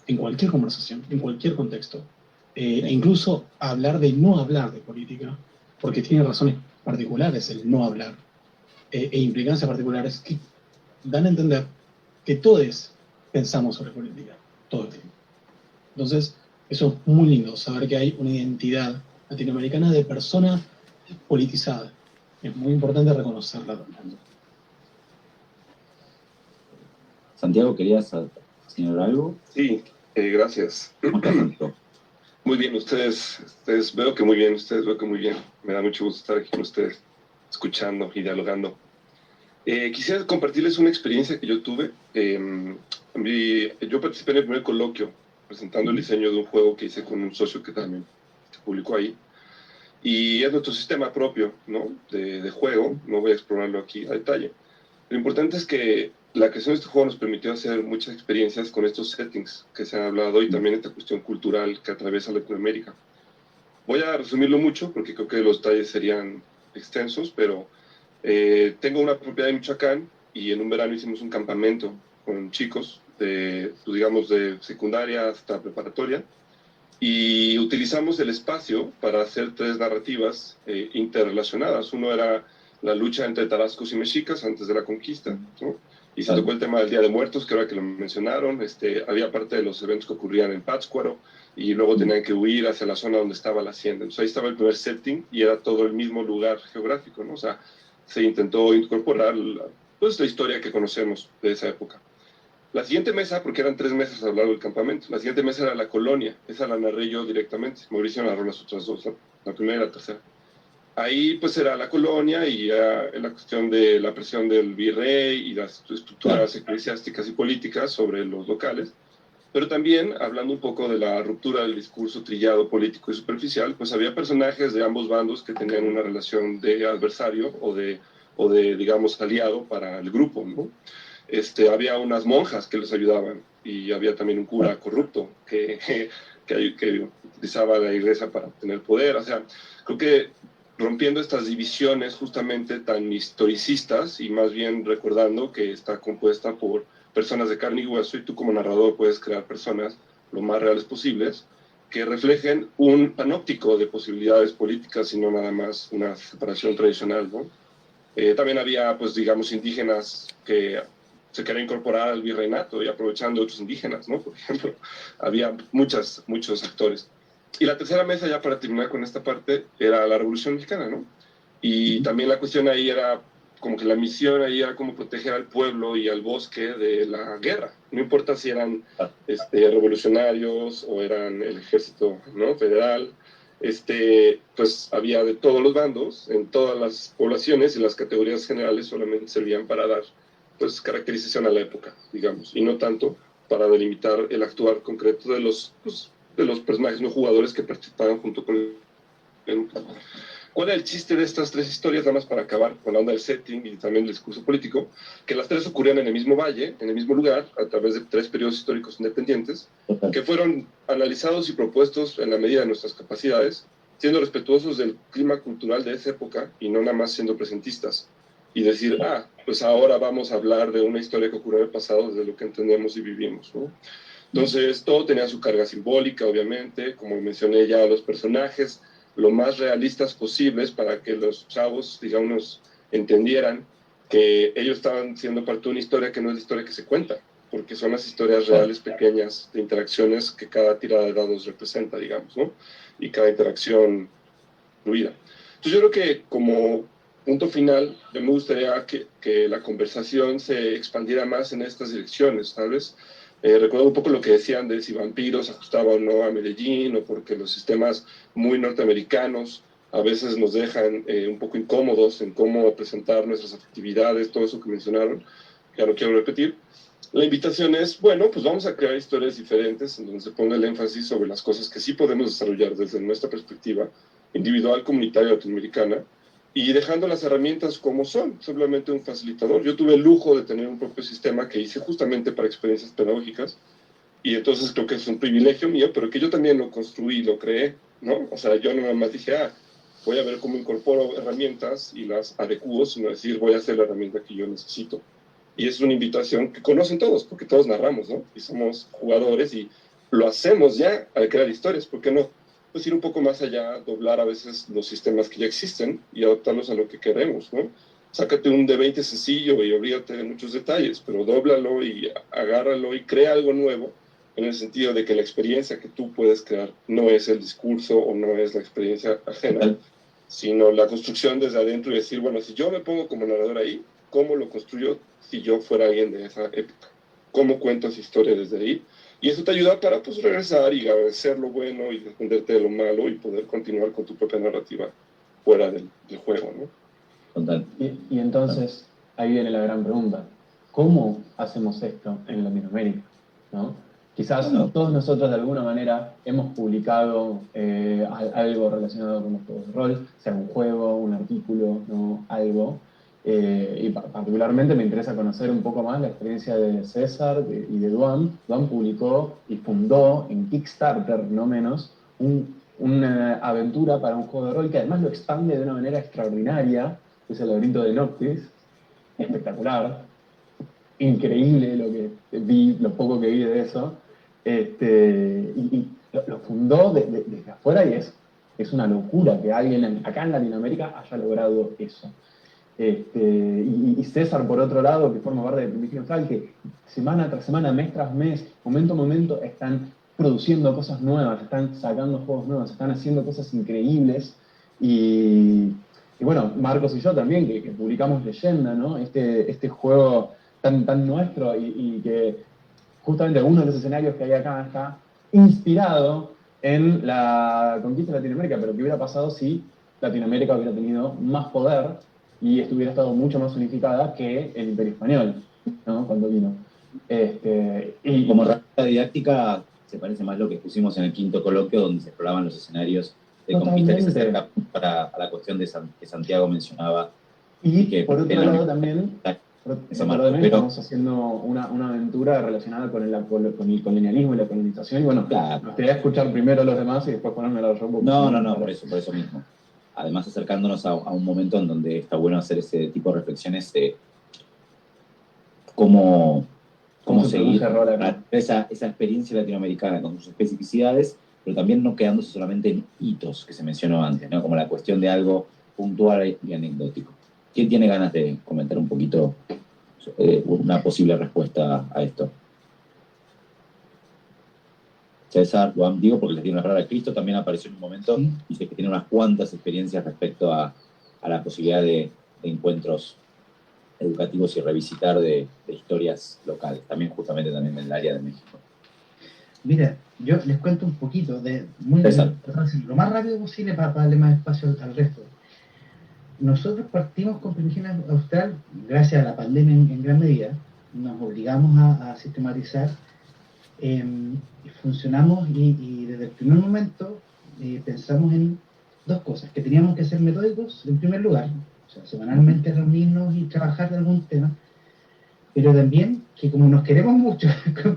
en cualquier conversación, en cualquier contexto, e incluso a hablar de no hablar de política, porque tiene razones particulares el no hablar, e implicancias particulares que dan a entender que todos pensamos sobre política, todo el tiempo. Entonces, eso es muy lindo, saber que hay una identidad latinoamericana de persona politizada. Es muy importante reconocerla también. Santiago, ¿querías señalar algo? Sí, gracias. Muy bien, ustedes veo que muy bien, Me da mucho gusto estar aquí con ustedes, escuchando y dialogando. Quisiera compartirles una experiencia que yo tuve. Yo participé en el primer coloquio presentando el diseño de un juego que hice con un socio que también se publicó ahí. Y es nuestro sistema propio, ¿no? de juego. No voy a explorarlo aquí a detalle. Lo importante es que la creación de este juego nos permitió hacer muchas experiencias con estos settings que se han hablado y también esta cuestión cultural que atraviesa Latinoamérica. Voy a resumirlo mucho porque creo que los detalles serían extensos, pero tengo una propiedad en Michoacán y en un verano hicimos un campamento con chicos de, pues digamos, de secundaria hasta preparatoria y utilizamos el espacio para hacer 3 narrativas interrelacionadas. Uno era la lucha entre tarascos y mexicas antes de la conquista, ¿no? Y se tocó el tema del Día de Muertos, que ahora que lo mencionaron, había parte de los eventos que ocurrían en Pátzcuaro, y luego tenían que huir hacia la zona donde estaba la hacienda. Entonces ahí estaba el primer setting, y era todo el mismo lugar geográfico, ¿no? O sea, se intentó incorporar pues, la historia que conocemos de esa época. La siguiente mesa, porque eran 3 mesas a lo largo del campamento, la siguiente mesa era la colonia, esa la narré yo directamente, Mauricio narró las otras 2, la primera y la tercera. Ahí pues era la colonia y la cuestión de la presión del virrey y las estructuras eclesiásticas y políticas sobre los locales, pero también hablando un poco de la ruptura del discurso trillado político y superficial, pues había personajes de ambos bandos que tenían una relación de adversario o de digamos aliado para el grupo, ¿no? Había unas monjas que les ayudaban y había también un cura corrupto que utilizaba la iglesia para obtener poder. O sea, creo que rompiendo estas divisiones justamente tan historicistas y más bien recordando que está compuesta por personas de carne y hueso y tú como narrador puedes crear personas lo más reales posibles que reflejen un panóptico de posibilidades políticas y no nada más una separación tradicional, ¿no? También había, pues digamos, indígenas que se querían incorporar al virreinato y aprovechando otros indígenas, ¿no? Por ejemplo, había muchos actores. Y la tercera mesa, ya para terminar con esta parte, era la Revolución Mexicana, ¿no? Y también la cuestión ahí era, como que la misión ahí era como proteger al pueblo y al bosque de la guerra. No importa si eran revolucionarios o eran el ejército, ¿no? Federal. Pues había de todos los bandos, en todas las poblaciones y las categorías generales solamente servían para dar, pues, caracterización a la época, digamos, y no tanto para delimitar el actuar concreto de los personajes no jugadores que participaban junto con el grupo. ¿Cuál es el chiste de estas 3 historias? Nada más para acabar con la onda del setting y también el discurso político, que las 3 ocurrían en el mismo valle, en el mismo lugar, a través de 3 periodos históricos independientes, que fueron analizados y propuestos en la medida de nuestras capacidades, siendo respetuosos del clima cultural de esa época y no nada más siendo presentistas. Y decir, pues ahora vamos a hablar de una historia que ocurrió en el pasado desde lo que entendemos y vivimos, ¿no? Entonces, todo tenía su carga simbólica, obviamente, como mencioné ya, los personajes lo más realistas posibles para que los chavos, digamos, entendieran que ellos estaban siendo parte de una historia que no es la historia que se cuenta, porque son las historias reales pequeñas de interacciones que cada tirada de dados representa, digamos, ¿no? Y cada interacción fluida. Entonces, yo creo que como punto final, me gustaría que la conversación se expandiera más en estas direcciones, ¿sabes? Recuerdo un poco lo que decían de si Vampiros se ajustaba o no a Medellín, o porque los sistemas muy norteamericanos a veces nos dejan un poco incómodos en cómo presentar nuestras actividades, todo eso que mencionaron, ya no quiero repetir. La invitación es, bueno, pues vamos a crear historias diferentes en donde se ponga el énfasis sobre las cosas que sí podemos desarrollar desde nuestra perspectiva individual, comunitaria, latinoamericana, y dejando las herramientas como son, simplemente un facilitador. Yo tuve el lujo de tener un propio sistema que hice justamente para experiencias pedagógicas, y entonces creo que es un privilegio mío, pero que yo también lo construí, lo creé, ¿no? O sea, yo no nada más dije, voy a ver cómo incorporo herramientas y las adecuo, sino decir, voy a hacer la herramienta que yo necesito. Y es una invitación que conocen todos, porque todos narramos, ¿no? Y somos jugadores y lo hacemos ya al crear historias, ¿por qué no? Pues ir un poco más allá, doblar a veces los sistemas que ya existen y adaptarlos a lo que queremos, ¿no? Sácate un D20 sencillo y olvídate de muchos detalles, pero dóblalo y agárralo y crea algo nuevo, en el sentido de que la experiencia que tú puedes crear no es el discurso o no es la experiencia ajena, sino la construcción desde adentro y decir, bueno, si yo me pongo como narrador ahí, ¿cómo lo construyo si yo fuera alguien de esa época? ¿Cómo cuento esa historia desde ahí? Y eso te ayuda para pues, regresar y agradecer lo bueno y defenderte de lo malo y poder continuar con tu propia narrativa fuera del juego, ¿no? Total. Y entonces, ahí viene la gran pregunta. ¿Cómo hacemos esto en Latinoamérica? ¿No? Quizás todos nosotros de alguna manera hemos publicado algo relacionado con los juegos de rol, sea un juego, un artículo, ¿no? Algo. Y particularmente me interesa conocer un poco más la experiencia de César y de Duan. Duan publicó y fundó en Kickstarter, no menos, una aventura para un juego de rol que además lo expande de una manera extraordinaria, que es el laberinto de Noctis. Espectacular, increíble lo que vi, lo poco que vi de eso. Y lo fundó desde afuera y es una locura que alguien acá en Latinoamérica haya logrado eso. Y César, por otro lado, que forma parte de Primigenio Austral, que semana tras semana, mes tras mes, momento a momento, están produciendo cosas nuevas, están sacando juegos nuevos, están haciendo cosas increíbles. Y bueno, Marcos y yo también, que publicamos Leyenda, ¿no? Este juego tan nuestro y que justamente uno de los escenarios que hay acá está inspirado en la conquista de Latinoamérica, pero ¿qué hubiera pasado si Latinoamérica hubiera tenido más poder y estuviera estado mucho más unificada que el Imperio Español, ¿no? Cuando vino? Y como herramienta didáctica se parece más a lo que pusimos en el quinto coloquio, donde se exploraban los escenarios de conquista que se acerca a la cuestión que Santiago mencionaba. Y que, por otro lado también estamos haciendo una aventura relacionada con el colonialismo y la colonización. Y bueno, claro, me gustaría escuchar primero a los demás y después ponerme la ropa. No, por eso mismo. Además, acercándonos a un momento en donde está bueno hacer ese tipo de reflexiones de cómo seguir esa experiencia latinoamericana con sus especificidades, pero también no quedándose solamente en hitos que se mencionó antes, ¿no? Como la cuestión de algo puntual y anecdótico. ¿Quién tiene ganas de comentar un poquito una posible respuesta a esto? César, digo porque les di una palabra a Cristo, también apareció en un momento, sí. Dice que tiene unas cuantas experiencias respecto a la posibilidad de encuentros educativos y revisitar de historias locales, también justamente también en el área de México. Mira, yo les cuento un poquito, lo más rápido posible para darle más espacio al resto. Nosotros partimos con Primigenio Austral, gracias a la pandemia en gran medida, nos obligamos a sistematizar, funcionamos y desde el primer momento pensamos en dos cosas, que teníamos que ser metódicos en primer lugar, o sea, semanalmente reunirnos y trabajar de algún tema, pero también que como nos queremos mucho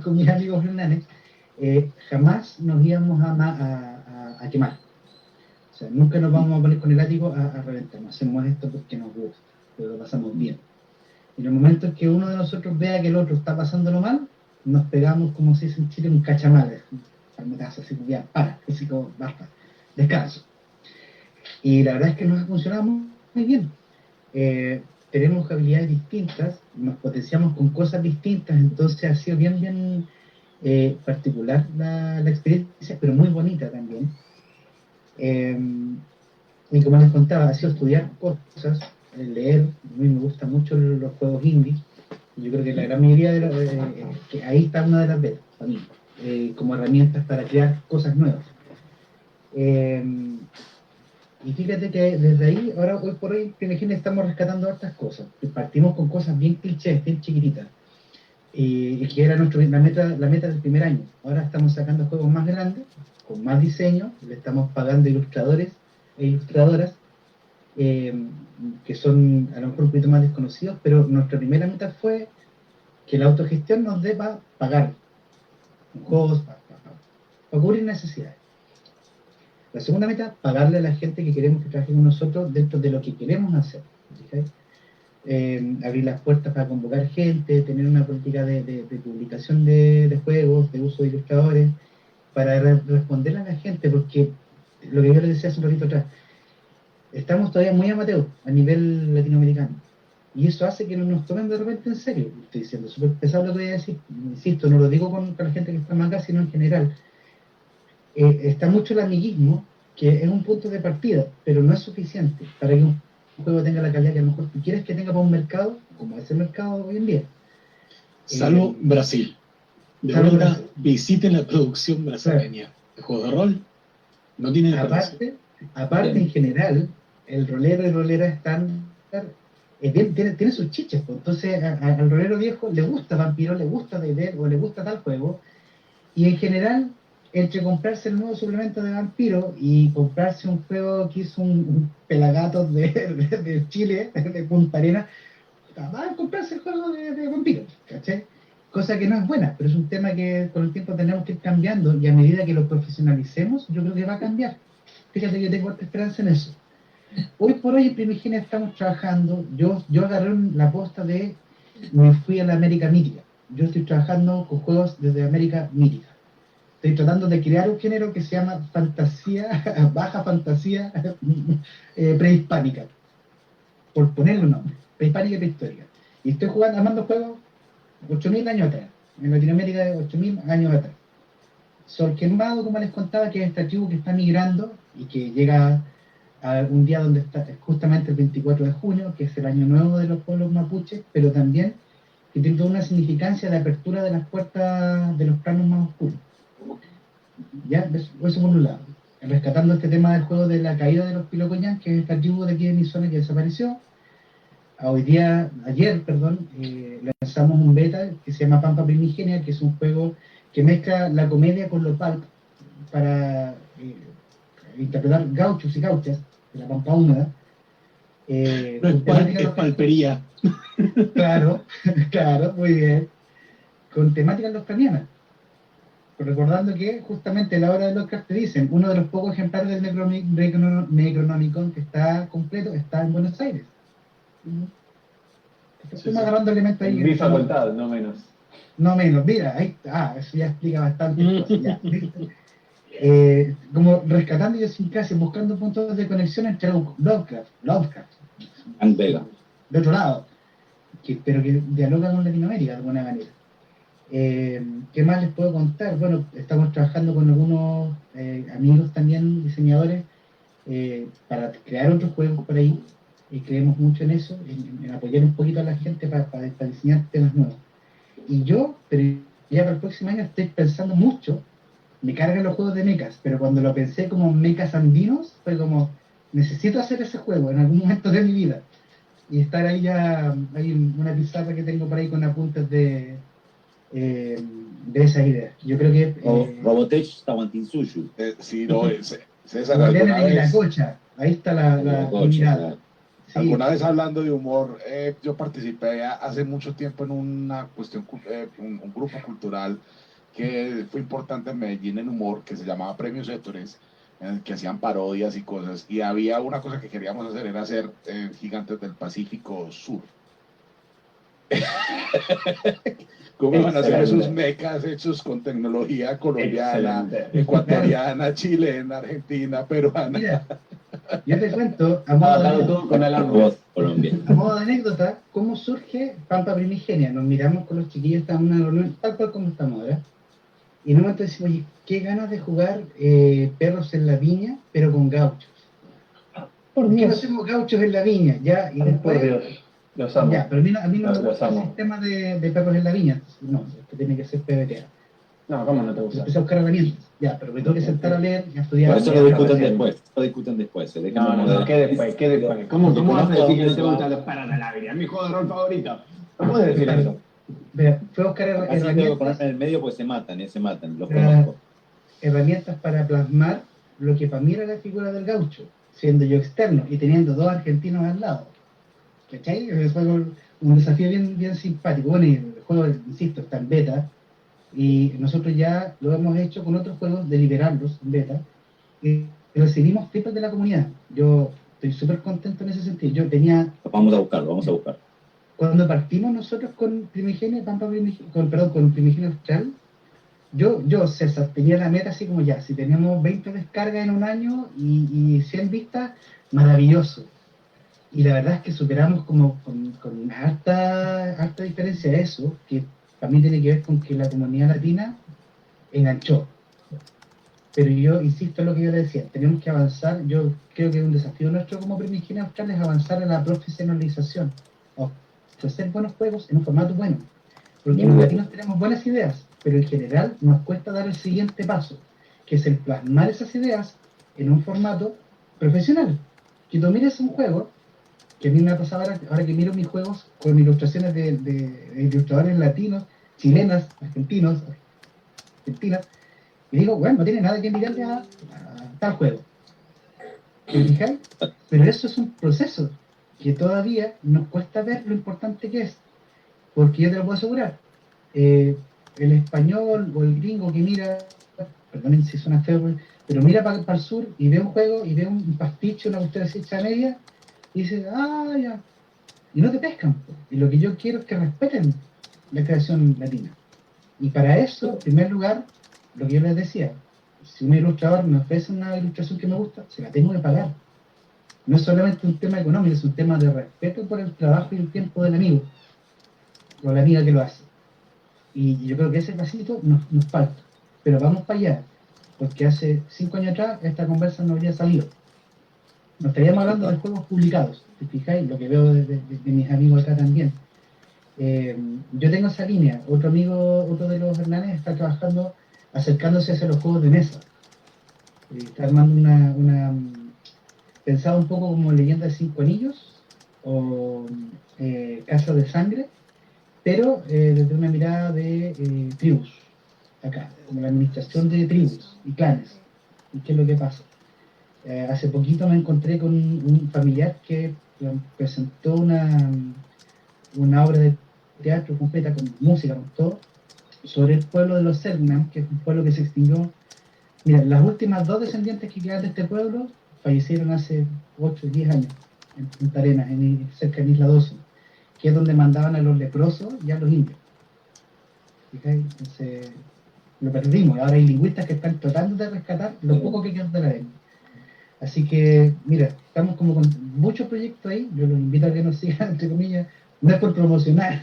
con mis amigos hernanes, jamás nos íbamos a quemar. O sea, nunca nos vamos a poner con el látigo a reventarnos. Hacemos esto porque nos gusta, pero lo pasamos bien. En el momento en que uno de nosotros vea que el otro está pasándolo mal, nos pegamos, como se dice en Chile, un cachamal, palmetazo, así como ya, así como, basta, descanso. Y la verdad es que nos ha funcionado muy bien. Tenemos habilidades distintas, nos potenciamos con cosas distintas, entonces ha sido bien particular la experiencia, pero muy bonita también. Y como les contaba, ha sido estudiar cosas, leer. A mí me gustan mucho los juegos indie, y yo creo que la gran mayoría que ahí está una de las vetas para mí, como herramientas para crear cosas nuevas. Y fíjate que desde ahí, ahora hoy por hoy, estamos rescatando otras cosas. Partimos con cosas bien clichés, bien chiquititas, y que era la meta del primer año. Ahora estamos sacando juegos más grandes, con más diseño, le estamos pagando ilustradores e ilustradoras, que son a lo mejor un poquito más desconocidos, pero nuestra primera meta fue que la autogestión nos dé para pagar juegos, para cubrir necesidades. La segunda meta, pagarle a la gente que queremos que trabaje con nosotros dentro de lo que queremos hacer. Abrir las puertas para convocar gente, tener una política de publicación de juegos, de uso de ilustradores, para responder a la gente, porque lo que yo les decía hace un ratito atrás, estamos todavía muy amateur a nivel latinoamericano, y eso hace que no nos tomen de repente en serio. Estoy diciendo súper pesado lo que voy a decir, insisto, no lo digo con la gente que está más acá, sino en general. Está mucho el amiguismo, que es un punto de partida, pero no es suficiente para que un juego tenga la calidad que a lo mejor tú quieres que tenga para un mercado, como es el mercado hoy en día. Salvo Brasil. De salvo verdad, Brasil. Visiten la producción brasileña de juegos de rol. No tienen Aparte en general, el rolero y rolera están tiene sus chiches, pues. Entonces al rolero viejo le gusta Vampiro, le gusta D&D o le gusta tal juego, y en general entre comprarse el nuevo suplemento de Vampiro y comprarse un juego que hizo un pelagato de Chile, de Punta Arenas, va a comprarse el juego de Vampiro, ¿cachai? Cosa que no es buena, pero es un tema que con el tiempo tenemos que ir cambiando, y a medida que lo profesionalicemos, yo creo que va a cambiar. Fíjate que yo tengo harta esperanza en eso. Hoy por hoy en Primigenia estamos trabajando, yo agarré la posta me fui a la América Mítica. Yo estoy trabajando con juegos desde América Mítica. Estoy tratando de crear un género que se llama fantasía, baja fantasía prehispánica, por ponerle un nombre, prehispánica y prehistórica. Y estoy armando juegos 8.000 años atrás, en Latinoamérica de 8.000 años atrás. Solquemado, como les contaba, que es esta tribu que está migrando y que llega a un día donde está justamente el 24 de junio, que es el año nuevo de los pueblos mapuches, pero también que tiene toda una significancia de apertura de las puertas de los planos más oscuros. Ya, eso por un lado. Rescatando este tema del juego de la caída de los Pilocoñán, que es esta tribu de aquí de mi zona que desapareció. Ayer, lanzamos un beta que se llama Pampa Primigenia, que es un juego que mezcla la comedia con lo pulp para interpretar gauchos y gauchas de la pampa húmeda. No es palpería. Claro, muy bien. Con temáticas loscanianas. Recordando que justamente a la hora de Lovecraft te dicen, uno de los pocos ejemplares del Necronomicon que está completo está en Buenos Aires. Estoy agarrando elementos ahí. Mi facultad, no menos. No menos, mira, ahí está, eso ya explica bastante cosas, ya, ¿viste? Como rescatando idiosincrasias, buscando puntos de conexión entre Lovecraft, Frank Vega, de otro lado, pero que dialoga con Latinoamérica de alguna manera. ¿Qué más les puedo contar? Bueno, estamos trabajando con algunos amigos también, diseñadores, para crear otros juegos por ahí, y creemos mucho en eso, en apoyar un poquito a la gente para diseñar temas nuevos. Y yo, pero ya para el próximo año estoy pensando mucho, me cargan los juegos de mechas, pero cuando lo pensé como mechas andinos, fue como, necesito hacer ese juego en algún momento de mi vida. Y estar ahí ya, hay una pizarra que tengo por ahí con apuntes de esa idea. Yo creo que... Robotech Tawantinsuyu. Sí, no, César, alguna y la vez... cocha, ahí está la mirada. Sí. Alguna vez hablando de humor, yo participé hace mucho tiempo en una cuestión, un grupo cultural que fue importante en Medellín en humor, que se llamaba Premios Héctores, en el que hacían parodias y cosas, y había una cosa que queríamos hacer, era hacer Gigantes del Pacífico Sur. ¿Cómo van a hacer esos mecas hechos con tecnología colombiana, ecuatoriana, chilena, argentina, peruana? Mira, yo te cuento, a modo de anécdota, cómo surge Pampa Primigenia. Nos miramos con los chiquillos, estamos en una reunión, tal cual como estamos ahora, y en un momento decimos, oye, qué ganas de jugar Perros en la Viña, pero con gauchos. ¿Por qué no hacemos gauchos en la viña? Ya, y después... Por Dios, los amo. Ya, pero a mí no me gusta el sistema de Perros en la Viña. No, esto tiene que ser PBTA. No, ¿cómo no te gusta? Empecé a buscar herramientas. Ya, pero me tengo que sentar a leer y a estudiar. Por eso lo discuten después. No, ¿qué después? ¿Cómo vas a decir que no te gustan los Perros de la Viña? Es mi juego de rol favorito. No puedes decir eso. Mira, fue a buscar herramientas. Tengo que ponerme en el medio porque se matan, los conozco. Herramientas para plasmar lo que para mí era la figura del gaucho, siendo yo externo y teniendo dos argentinos al lado. ¿Cachai? Fue un desafío bien simpático. Bueno, y el juego, insisto, está en beta, y nosotros ya lo hemos hecho con otros juegos de liberarlos en beta, y recibimos feedback de la comunidad. Yo estoy súper contento en ese sentido. Yo tenía... Vamos a buscar. Cuando partimos nosotros con Primigenia, con Primigenia Austral, yo, César, tenía la meta así como ya, si tenemos 20 descargas en un año y 100 vistas, maravilloso. Y la verdad es que superamos como con harta diferencia eso, que también tiene que ver con que la comunidad latina enganchó. Pero yo insisto en lo que yo le decía, tenemos que avanzar. Yo creo que un desafío nuestro como Primigenia Austral es avanzar en la profesionalización, ofrecer buenos juegos en un formato bueno, porque los latinos tenemos buenas ideas, pero en general nos cuesta dar el siguiente paso, que es el plasmar esas ideas en un formato profesional. Que tú mires un juego, que a mí me ha pasado ahora que miro mis juegos con ilustraciones de ilustradores latinos, chilenas, argentinas, y digo, bueno, no tiene nada que envidiarle a tal juego. ¿Me fijáis? Pero eso es un proceso que todavía nos cuesta ver lo importante que es. Porque yo te lo puedo asegurar, el español o el gringo que mira, perdonen si suena feo, pero mira para el sur y ve un juego y ve un pastiche, una cuestión así hecha media, y dice, ya. Y no te pescan. Y lo que yo quiero es que respeten la creación latina. Y para eso, en primer lugar, lo que yo les decía, si un ilustrador me ofrece una ilustración que me gusta, se la tengo que pagar. No es solamente un tema económico, es un tema de respeto por el trabajo y el tiempo del amigo o la amiga que lo hace. Y yo creo que ese pasito nos falta. Pero vamos para allá, porque hace 5 años atrás esta conversa no habría salido. Nos estaríamos hablando de juegos publicados, ¿te fijáis? Lo que veo de mis amigos acá también. Yo tengo esa línea. Otro de los Hernández, está trabajando, acercándose hacia los juegos de mesa. Está armando pensado un poco como Leyenda de 5 Anillos o Casa de Sangre, pero desde una mirada de tribus, acá, como la administración de tribus y clanes. ¿Y qué es lo que pasa? Hace poquito me encontré con un familiar que presentó una obra de teatro completa, con música, con todo, sobre el pueblo de los Selknam, que es un pueblo que se extinguió. Mira, las últimas 2 descendientes que quedan de este pueblo fallecieron hace 8 o 10 años en Punta Arenas, cerca de Isla Dawson, que es donde mandaban a los leprosos y a los indios. Entonces, lo perdimos. Ahora hay lingüistas que están tratando de rescatar lo poco que quedó de la arena. Así que, mira, estamos como con muchos proyectos ahí. Yo los invito a que nos sigan, entre comillas. No es por promocionar.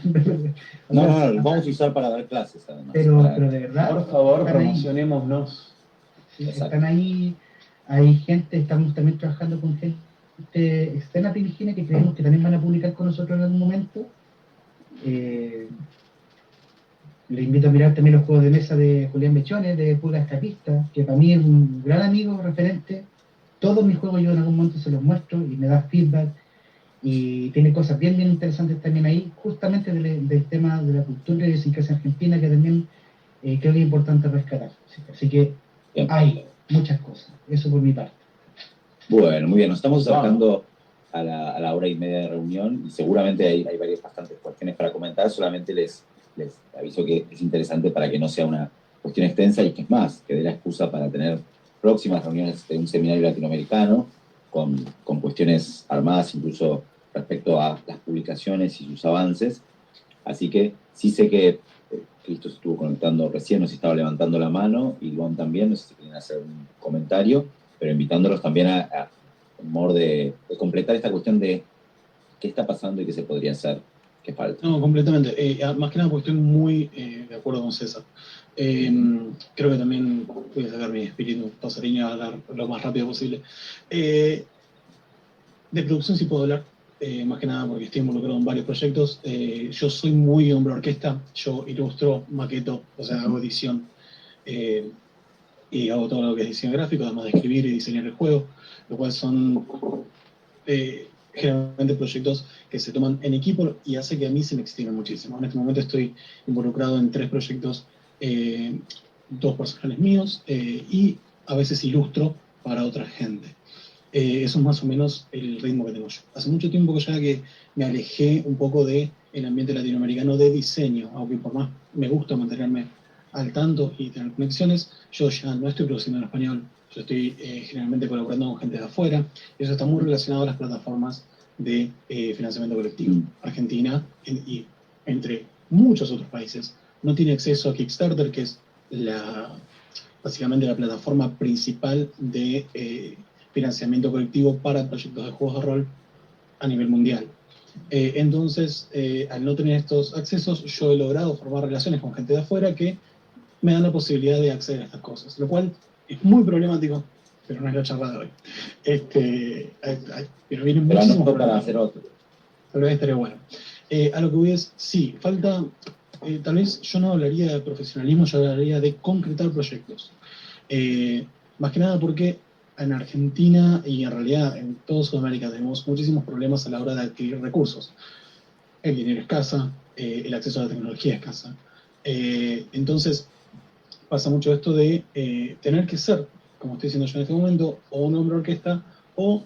No, los vamos a usar para dar clases, además. Pero de verdad. Por favor, promocionémonos. Sí, están ahí. Hay gente, estamos también trabajando con gente externa Primigenia que creemos que también van a publicar con nosotros en algún momento. Les invito a mirar también los juegos de mesa de Julián Mechones, de Pura Escapista, que para mí es un gran amigo, referente. Todos mis juegos yo en algún momento se los muestro y me da feedback. Y tiene cosas bien interesantes también ahí, justamente del tema de la cultura y idiosincrasia argentina, que también creo que es importante rescatar. Así que hay muchas cosas. Eso por mi parte. Bueno, muy bien. Nos estamos acercando a la hora y media de reunión y seguramente hay bastantes cuestiones para comentar. Solamente les aviso que es interesante para que no sea una cuestión extensa y que es más, que dé la excusa para tener próximas reuniones de un seminario latinoamericano con cuestiones armadas incluso respecto a las publicaciones y sus avances. Así que sí sé que Cristo se estuvo conectando recién, nos estaba levantando la mano, y Luan también, no sé si quieren hacer un comentario, pero invitándolos también a modo de completar esta cuestión de qué está pasando y qué se podría hacer, qué falta. No, completamente. Más que nada, porque estoy muy de acuerdo con César. Creo que también voy a sacar mi espíritu pasareño a hablar lo más rápido posible. De producción sí puedo hablar, más que nada porque estoy involucrado en varios proyectos. Yo soy muy hombre orquesta, yo ilustro, maqueto, o sea, hago edición y hago todo lo que es diseño gráfico, además de escribir y diseñar el juego, lo cual son generalmente proyectos que se toman en equipo y hace que a mí se me extienda muchísimo. En este momento estoy involucrado en 3 proyectos, 2 personales míos, y a veces ilustro para otra gente. Eso es más o menos el ritmo que tengo yo. Hace mucho tiempo que me alejé un poco del ambiente latinoamericano de diseño, aunque por más me gusta mantenerme al tanto y tener conexiones, yo ya no estoy produciendo en español, Yo estoy generalmente colaborando con gente de afuera, y eso está muy relacionado a las plataformas de financiamiento colectivo. Argentina, y entre muchos otros países, no tiene acceso a Kickstarter, que es básicamente la plataforma principal de financiamiento colectivo para proyectos de juegos de rol a nivel mundial. Entonces, al no tener estos accesos, yo he logrado formar relaciones con gente de afuera que me dan la posibilidad de acceder a estas cosas, lo cual es muy problemático, pero no es la charla de hoy. Pero vienen muchísimos problemas. Hacer otro. Tal vez estaría bueno. A lo que voy es, sí, falta, tal vez yo no hablaría de profesionalismo, yo hablaría de concretar proyectos. Más que nada porque en Argentina y en realidad en toda Sudamérica tenemos muchísimos problemas a la hora de adquirir recursos. El dinero es escasa, el acceso a la tecnología es escasa. Entonces pasa mucho esto de tener que ser, como estoy diciendo yo en este momento, o un hombre orquesta, o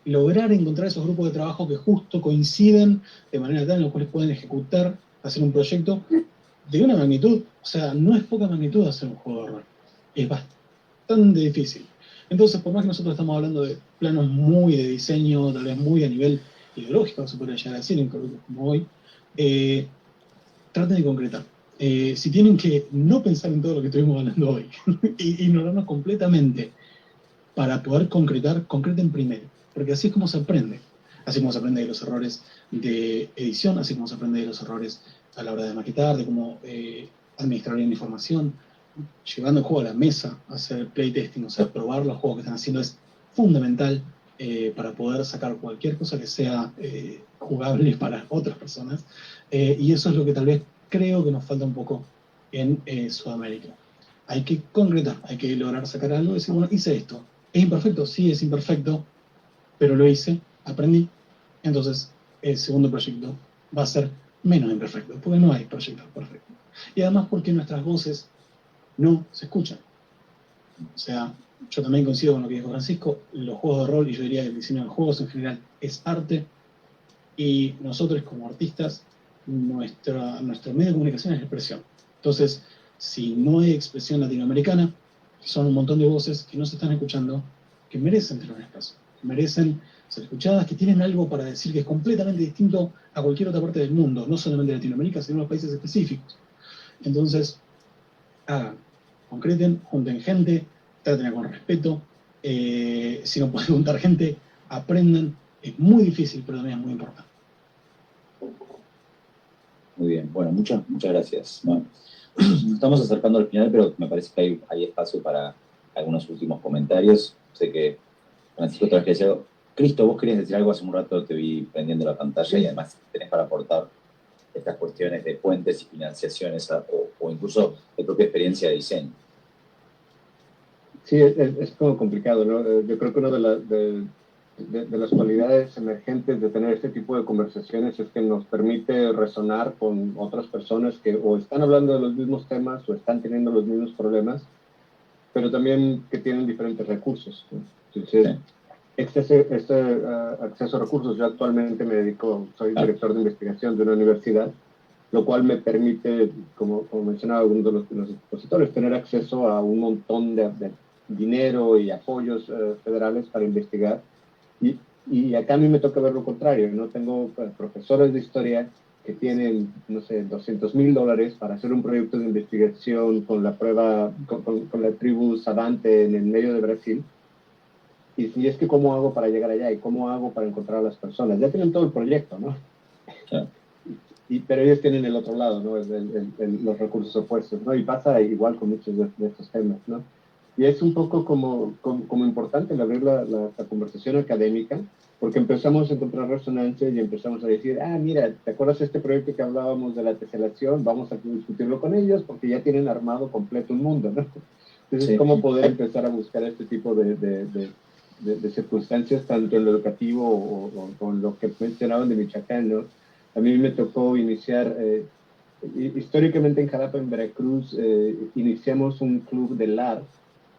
lograr encontrar esos grupos de trabajo que justo coinciden de manera tal en los cuales pueden ejecutar, hacer un proyecto de una magnitud, o sea, no es poca magnitud hacer un juego de rol, es bastante difícil. Entonces, por más que nosotros estamos hablando de planos muy de diseño, tal vez muy a nivel ideológico, se podría llegar a decir en coloquios como hoy, traten de concretar. Si tienen que no pensar en todo lo que estuvimos hablando hoy, y ignorarnos completamente para poder concretar, concreten primero, porque así es como se aprende. Así como se aprende de los errores de edición, así como se aprende de los errores a la hora de maquetar, de cómo administrar bien la información, llevando el juego a la mesa, hacer playtesting, o sea, probar los juegos que están haciendo es fundamental para poder sacar cualquier cosa que sea jugable para otras personas. Y eso es lo que tal vez creo que nos falta un poco en Sudamérica. Hay que concretar, hay que lograr sacar algo y decir, bueno, hice esto. ¿Es imperfecto? Sí, es imperfecto, pero lo hice, aprendí. Entonces, el segundo proyecto va a ser menos imperfecto, porque no hay proyectos perfectos. Y además porque nuestras voces no se escuchan. O sea, yo también coincido con lo que dijo Francisco, los juegos de rol, y yo diría que el diseño de juegos en general es arte, y nosotros como artistas, nuestro medio de comunicación es expresión. Entonces, si no hay expresión latinoamericana, son un montón de voces que no se están escuchando, que merecen tener un espacio, que merecen ser escuchadas, que tienen algo para decir que es completamente distinto a cualquier otra parte del mundo, no solamente de Latinoamérica, sino en los países específicos. Entonces, hagan, concreten, junten gente, traten con respeto, si no pueden juntar gente, aprendan, es muy difícil, pero también es muy importante. Muy bien, bueno, muchas gracias. Bueno, nos estamos acercando al final, pero me parece que hay espacio para algunos últimos comentarios. Sé que Francisco te lo quería decir. Cristo, vos querías decir algo hace un rato, te vi prendiendo la pantalla, y además tenés para aportar estas cuestiones de puentes y financiaciones o incluso de propia experiencia de diseño. Sí, es como complicado, ¿no? Yo creo que una de las cualidades emergentes de tener este tipo de conversaciones es que nos permite resonar con otras personas que o están hablando de los mismos temas o están teniendo los mismos problemas, pero también que tienen diferentes recursos, ¿no? Entonces, este acceso a recursos, yo actualmente soy director de investigación de una universidad, lo cual me permite, como mencionaba algunos de los expositores, tener acceso a un montón de dinero y apoyos federales para investigar. Y acá a mí me toca ver lo contrario, ¿no? Tengo profesores de historia que tienen, no sé, $200,000 para hacer un proyecto de investigación con la tribu Savante en el medio de Brasil. Y es que ¿cómo hago para llegar allá? ¿Y cómo hago para encontrar a las personas? Ya tienen todo el proyecto, ¿no? Pero ellos tienen el otro lado, ¿no? Los recursos opuestos, ¿no? Y pasa igual con muchos de estos temas, ¿no? Y es un poco como importante el abrir la conversación académica, porque empezamos a encontrar resonancia y empezamos a decir, mira, ¿te acuerdas de este proyecto que hablábamos de la teselación? Vamos a discutirlo con ellos porque ya tienen armado completo un mundo, ¿no? Entonces, ¿cómo poder empezar a buscar este tipo de circunstancias, tanto en lo educativo o con lo que mencionaban de Michoacán, ¿no? A mí me tocó iniciar, históricamente en Jalapa, en Veracruz, iniciamos un club de LAR,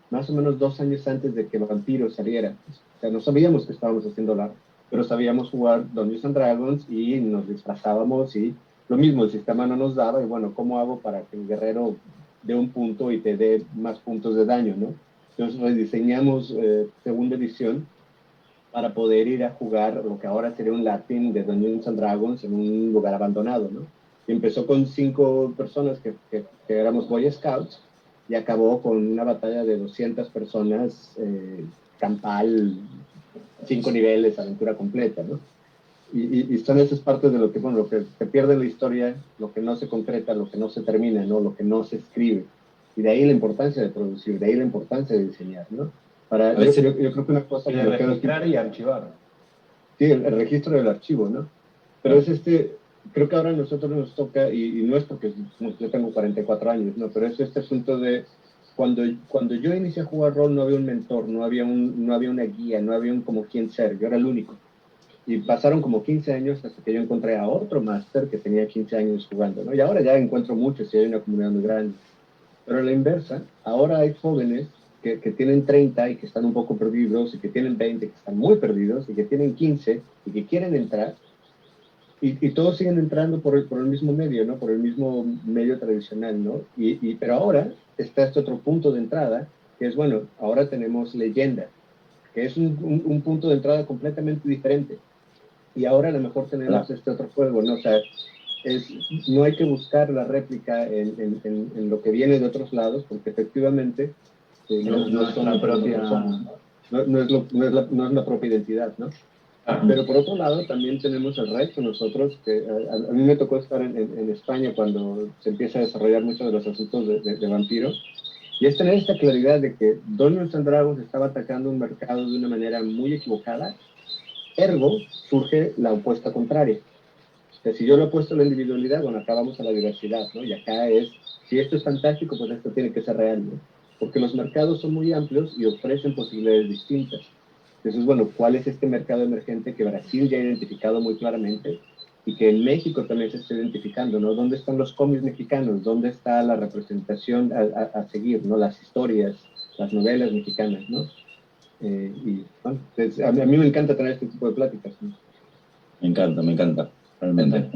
más o menos 2 años antes de que Vampiro saliera. O sea, no sabíamos que estábamos haciendo LAR, pero sabíamos jugar Dungeons and Dragons y nos disfrazábamos y lo mismo, el sistema no nos daba y bueno, ¿cómo hago para que el guerrero dé un punto y te dé más puntos de daño, ¿no? Entonces rediseñamos segunda edición para poder ir a jugar lo que ahora sería un Latin de Dungeons and Dragons en un lugar abandonado, ¿no? Y empezó con 5 personas que éramos Boy Scouts y acabó con una batalla de 200 personas, campal, 5 niveles, aventura completa, ¿no? Y son esas partes de lo que, bueno, lo que se pierde en la historia, lo que no se concreta, lo que no se termina, ¿no? Lo que no se escribe. Y de ahí la importancia de producir, de ahí la importancia de diseñar, ¿no? Yo creo que una cosa... Y de registrar y archivar. Sí, el registro del archivo, ¿no? Pero es creo que ahora a nosotros nos toca, y no es porque yo tengo 44 años, ¿no? Pero es este asunto de cuando yo inicié a jugar rol no había un mentor, no había una guía, no había un como quien ser, yo era el único. Y pasaron como 15 años hasta que yo encontré a otro máster que tenía 15 años jugando, ¿no? Y ahora ya encuentro muchos y hay una comunidad muy grande. Pero a la inversa, ahora hay jóvenes que tienen 30 y que están un poco perdidos, y que tienen 20 que están muy perdidos, y que tienen 15 y que quieren entrar, y todos siguen entrando por el mismo medio, ¿no? Por el mismo medio tradicional, ¿no? Pero ahora está este otro punto de entrada, que es, bueno, ahora tenemos Leyenda, que es un punto de entrada completamente diferente. Y ahora a lo mejor tenemos este otro juego, ¿no? O sea, no hay que buscar la réplica en lo que viene de otros lados, porque efectivamente no es la propia identidad, ¿no? Pero por otro lado también tenemos el reto nosotros, que a mí me tocó estar en España cuando se empieza a desarrollar muchos de los asuntos de vampiro, y es tener esta claridad de que Dungeons and Dragons estaba atacando un mercado de una manera muy equivocada, ergo surge la opuesta contraria. O sea, si yo lo opuesto a la individualidad, bueno, acá vamos a la diversidad, ¿no? Y acá si esto es fantástico, pues esto tiene que ser real, ¿no? Porque los mercados son muy amplios y ofrecen posibilidades distintas. Entonces, bueno, ¿cuál es este mercado emergente que Brasil ya ha identificado muy claramente y que en México también se está identificando, ¿no? ¿Dónde están los cómics mexicanos? ¿Dónde está la representación a seguir, ¿no? Las historias, las novelas mexicanas, ¿no? Y bueno, pues, a mí me encanta tener este tipo de pláticas, ¿no? Me encanta, realmente.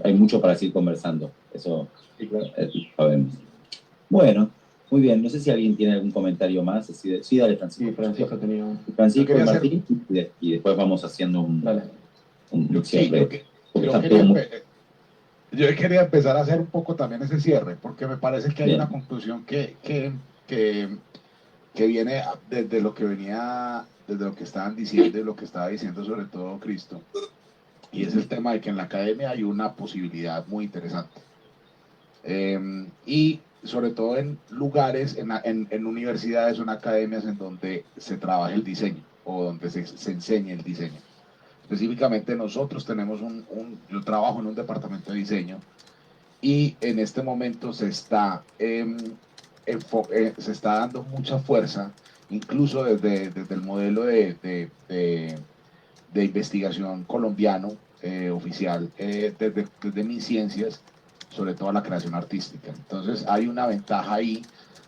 Hay mucho para seguir conversando, eso sí, claro. Sabemos. Bueno, muy bien, no sé si alguien tiene algún comentario más. Sí, dale, Francisco. Sí, Francisco tenía Francisco y Martín, y después vamos haciendo un cierre. Yo quería empezar a hacer un poco también ese cierre, porque me parece que hay una conclusión que viene desde lo que estaban diciendo y lo que estaba diciendo sobre todo Cristo, y es el tema de que en la academia hay una posibilidad muy interesante, y sobre todo en lugares, en universidades o en academias en donde se trabaja el diseño o donde se enseña el diseño. Específicamente nosotros tenemos yo trabajo en un departamento de diseño, y en este momento se está dando mucha fuerza, incluso desde el modelo de investigación colombiano oficial, desde mis ciencias, sobre todo la creación artística. Entonces hay una ventaja ahí,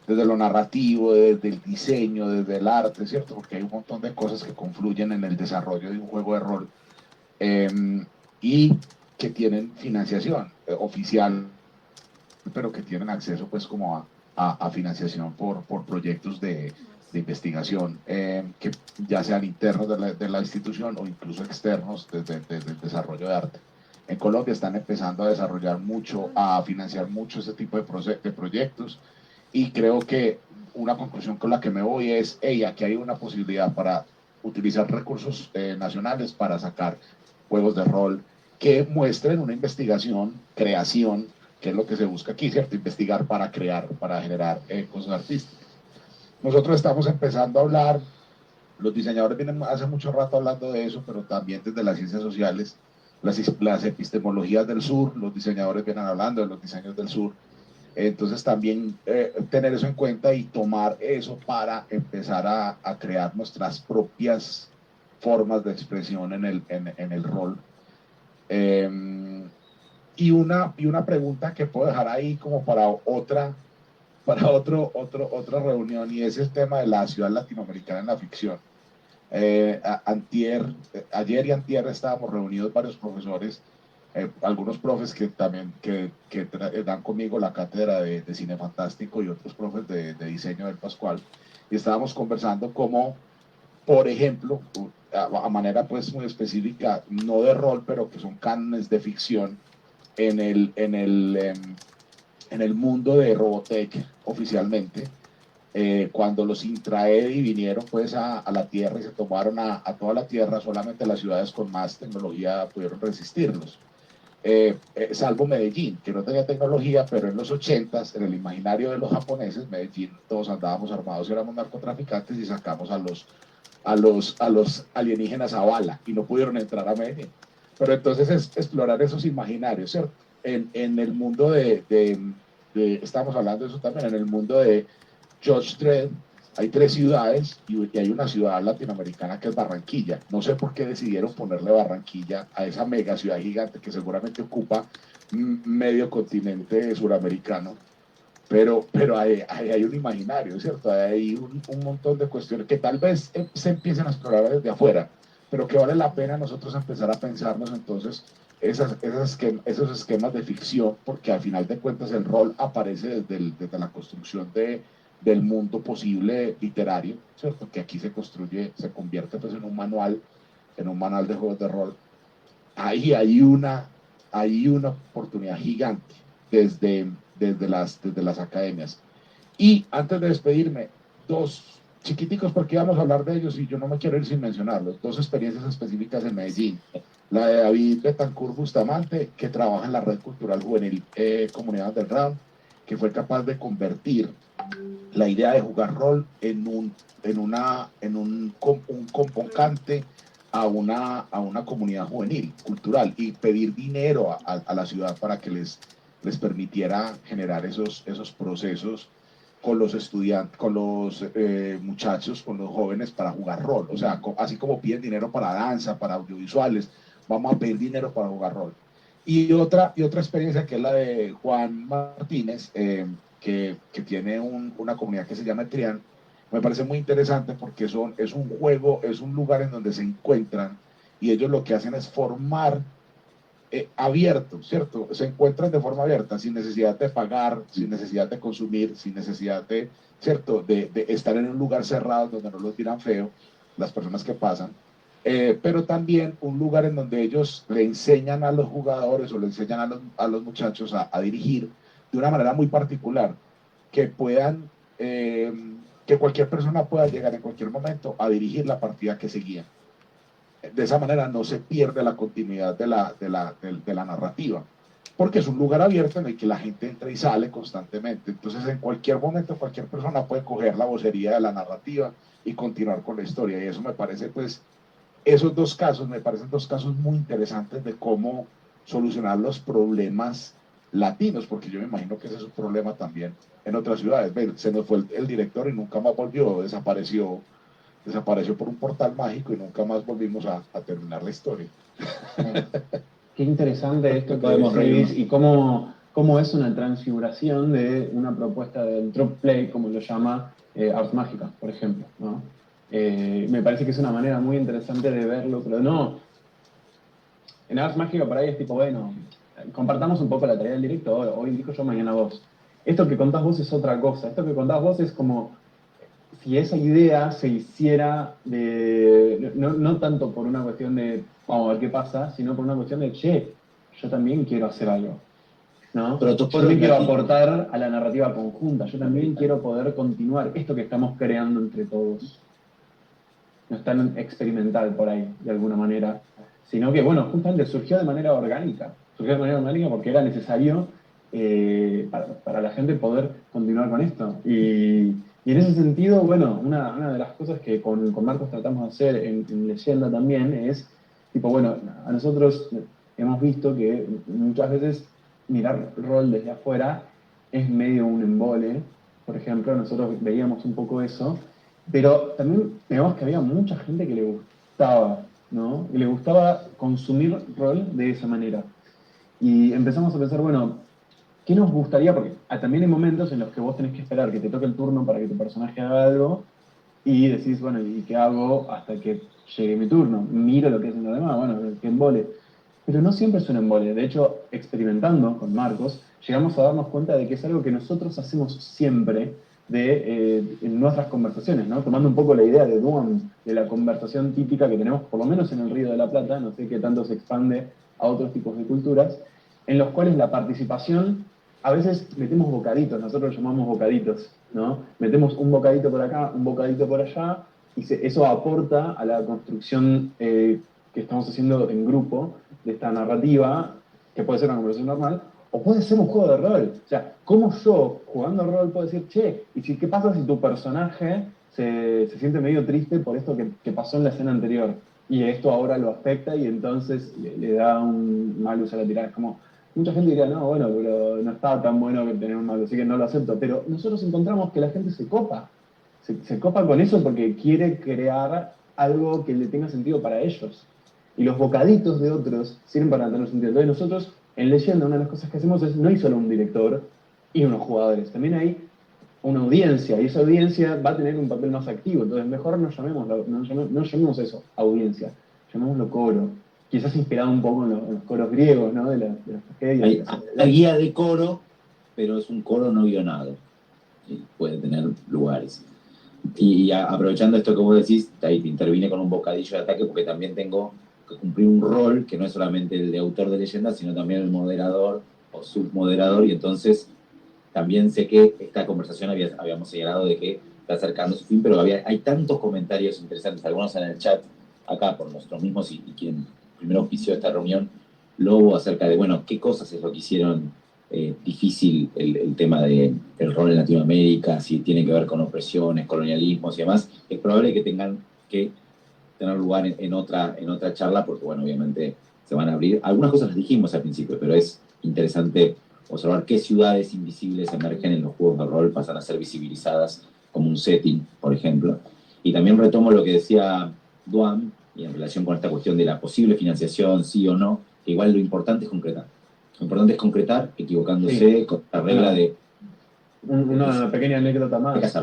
desde lo narrativo, desde el diseño, desde el arte, ¿cierto? Porque hay un montón de cosas que confluyen en el desarrollo de un juego de rol, y que tienen financiación oficial, pero que tienen acceso pues como a financiación por proyectos de investigación, que ya sean internos de la institución o incluso externos desde el desarrollo de arte. En Colombia están empezando a desarrollar a financiar mucho ese tipo de proyectos, y creo que una conclusión con la que me voy es, aquí hay una posibilidad para utilizar recursos nacionales para sacar juegos de rol que muestren una investigación, creación, que es lo que se busca aquí, ¿cierto? Investigar para crear, para generar cosas artísticas. Nosotros estamos empezando a hablar, los diseñadores vienen hace mucho rato hablando de eso, pero también desde las ciencias sociales, las epistemologías del sur, los diseñadores vienen hablando de los diseños del sur. Entonces también tener eso en cuenta y tomar eso para empezar a crear nuestras propias formas de expresión en el rol. Y una pregunta que puedo dejar ahí como para otra reunión, y es el tema de la ciudad latinoamericana en la ficción. Ayer y antier estábamos reunidos varios profesores algunos profes que también dan conmigo la cátedra de cine fantástico y otros profes de diseño del Pascual, y estábamos conversando como, por ejemplo, a manera pues muy específica, no de rol, pero que son cánones de ficción en el mundo de Robotech oficialmente, cuando los Intraedi vinieron pues a la Tierra y se tomaron a toda la Tierra, solamente las ciudades con más tecnología pudieron resistirlos. Salvo Medellín, que no tenía tecnología, pero en los 80s, en el imaginario de los japoneses, Medellín, todos andábamos armados y éramos narcotraficantes y sacamos a los alienígenas a bala y no pudieron entrar a Medellín. Pero entonces es explorar esos imaginarios, ¿cierto? En el mundo estamos hablando de eso también, en el mundo de Judge Dredd, hay 3 ciudades y hay una ciudad latinoamericana que es Barranquilla. No sé por qué decidieron ponerle Barranquilla a esa mega ciudad gigante que seguramente ocupa medio continente suramericano, pero hay un imaginario, ¿cierto? Hay un montón de cuestiones que tal vez se empiecen a explorar desde afuera, pero que vale la pena nosotros empezar a pensarnos entonces esos esquemas de ficción, porque al final de cuentas el rol aparece desde la construcción del mundo posible literario, ¿cierto? Que aquí se convierte pues en un manual de juegos de rol. Ahí hay una oportunidad gigante desde las academias. Y antes de despedirme, 2 chiquiticos, porque íbamos a hablar de ellos y yo no me quiero ir sin mencionarlos, 2 experiencias específicas en Medellín. La de David Betancourt Bustamante, que trabaja en la Red Cultural Juvenil Comunidad Underground, que fue capaz de convertir la idea de jugar rol en un convocante a una comunidad juvenil, cultural, y pedir dinero a la ciudad para que les permitiera generar esos procesos con los estudiantes, con los muchachos, con los jóvenes para jugar rol. O sea, así como piden dinero para danza, para audiovisuales, vamos a pedir dinero para jugar rol. Y otra experiencia que es la de Juan Martínez, que tiene una comunidad que se llama Trián, me parece muy interesante porque es un juego, es un lugar en donde se encuentran y ellos lo que hacen es formar abierto, ¿cierto? Se encuentran de forma abierta, sin necesidad de pagar, sin necesidad de consumir, sin necesidad de, ¿cierto? De estar en un lugar cerrado donde no los miran feo las personas que pasan, pero también un lugar en donde ellos le enseñan a los jugadores o le enseñan a los muchachos a dirigir de una manera muy particular, que puedan, que cualquier persona pueda llegar en cualquier momento a dirigir la partida que seguía. De esa manera no se pierde la continuidad de la narrativa, porque es un lugar abierto en el que la gente entra y sale constantemente. Entonces, en cualquier momento, cualquier persona puede coger la vocería de la narrativa y continuar con la historia. Y eso me parece, pues, esos 2 casos me parecen 2 casos muy interesantes de cómo solucionar los problemas latinos, porque yo me imagino que ese es un problema también en otras ciudades. Se nos fue el director y nunca más volvió, desapareció por un portal mágico y nunca más volvimos a terminar la historia. Qué interesante esto que Podemos decís reírnos. y cómo es una transfiguración de una propuesta del drop play, como lo llama Ars Mágica, por ejemplo, ¿no? Me parece que es una manera muy interesante de verlo, pero no. En Ars Mágica por ahí es tipo, bueno, compartamos un poco la tarea del director, hoy dijo yo, mañana vos. Esto que contás vos es otra cosa, esto que contás vos es como si esa idea se hiciera no tanto por una cuestión de vamos a ver qué pasa, sino por una cuestión de che, yo también quiero hacer algo, ¿no? Pero yo también quiero aportar a la narrativa conjunta, yo también quiero poder continuar esto que estamos creando entre todos. No es tan experimental por ahí, de alguna manera, sino que, bueno, justamente surgió de manera orgánica porque era necesario para la gente poder continuar con esto. Y en ese sentido, bueno, una de las cosas que con Marcos tratamos de hacer en Leyenda también es, tipo, bueno, a nosotros hemos visto que muchas veces mirar rol desde afuera es medio un embole. Por ejemplo, nosotros veíamos un poco eso, pero también vemos que había mucha gente que le gustaba, ¿no? Y le gustaba consumir rol de esa manera. Y empezamos a pensar, bueno, ¿qué nos gustaría? Porque también hay momentos en los que vos tenés que esperar que te toque el turno para que tu personaje haga algo y decís, bueno, ¿y qué hago hasta que llegue mi turno? Miro lo que hacen los demás, bueno, que embole. pero no siempre es un embole. De hecho, experimentando con Marcos, llegamos a darnos cuenta de que es algo que nosotros hacemos siempre en nuestras conversaciones, ¿no? Tomando un poco la idea de Duan, de la conversación típica que tenemos, por lo menos en el Río de la Plata, no sé qué tanto se expande a otros tipos de culturas, en los cuales la participación, a veces metemos bocaditos, nosotros lo llamamos bocaditos, ¿no? Metemos un bocadito por acá, un bocadito por allá, y eso aporta a la construcción que estamos haciendo en grupo de esta narrativa, que puede ser una conversación normal, o puede ser un juego de rol. O sea, ¿cómo yo, jugando rol, puedo decir, che, qué pasa si tu personaje se siente medio triste por esto que pasó en la escena anterior? Y esto ahora lo afecta y entonces le da un mal uso a la tirada. Es como, mucha gente diría, no, bueno, pero no estaba tan bueno que tener un malo, así que no lo acepto. Pero nosotros encontramos que la gente se copa. Se copa con eso porque quiere crear algo que le tenga sentido para ellos. Y los bocaditos de otros sirven para tener sentido. Entonces nosotros, en Leyenda, una de las cosas que hacemos es, no hay solo un director y unos jugadores, también hay una audiencia, y esa audiencia va a tener un papel más activo. Entonces mejor no llamemos eso audiencia, llamémoslo coro. Quizás inspirado un poco en los coros griegos, ¿no? De las tragedias. Hay guía de coro, pero es un coro no guionado. Y puede tener lugares. Y aprovechando esto que vos decís, ahí te intervine con un bocadillo de ataque porque también tengo que cumplir un rol que no es solamente el de autor de leyenda, sino también el moderador o submoderador, y entonces también sé que esta conversación habíamos señalado de que está acercando su fin, pero hay tantos comentarios interesantes, algunos en el chat acá por nosotros mismos y quien primero auspició esta reunión, Lobo, acerca de, bueno, qué cosas es lo que hicieron difícil el tema del rol en Latinoamérica, si tiene que ver con opresiones, colonialismos y demás. Es probable que tengan que tener lugar en otra charla, porque, bueno, obviamente se van a abrir. Algunas cosas las dijimos al principio, pero es interesante observar qué ciudades invisibles emergen en los juegos de rol, pasan a ser visibilizadas como un setting, por ejemplo. Y también retomo lo que decía Duan, y en relación con esta cuestión de la posible financiación, sí o no, que igual lo importante es concretar. Lo importante es concretar, equivocándose, sí, con la regla de... Una pequeña anécdota más.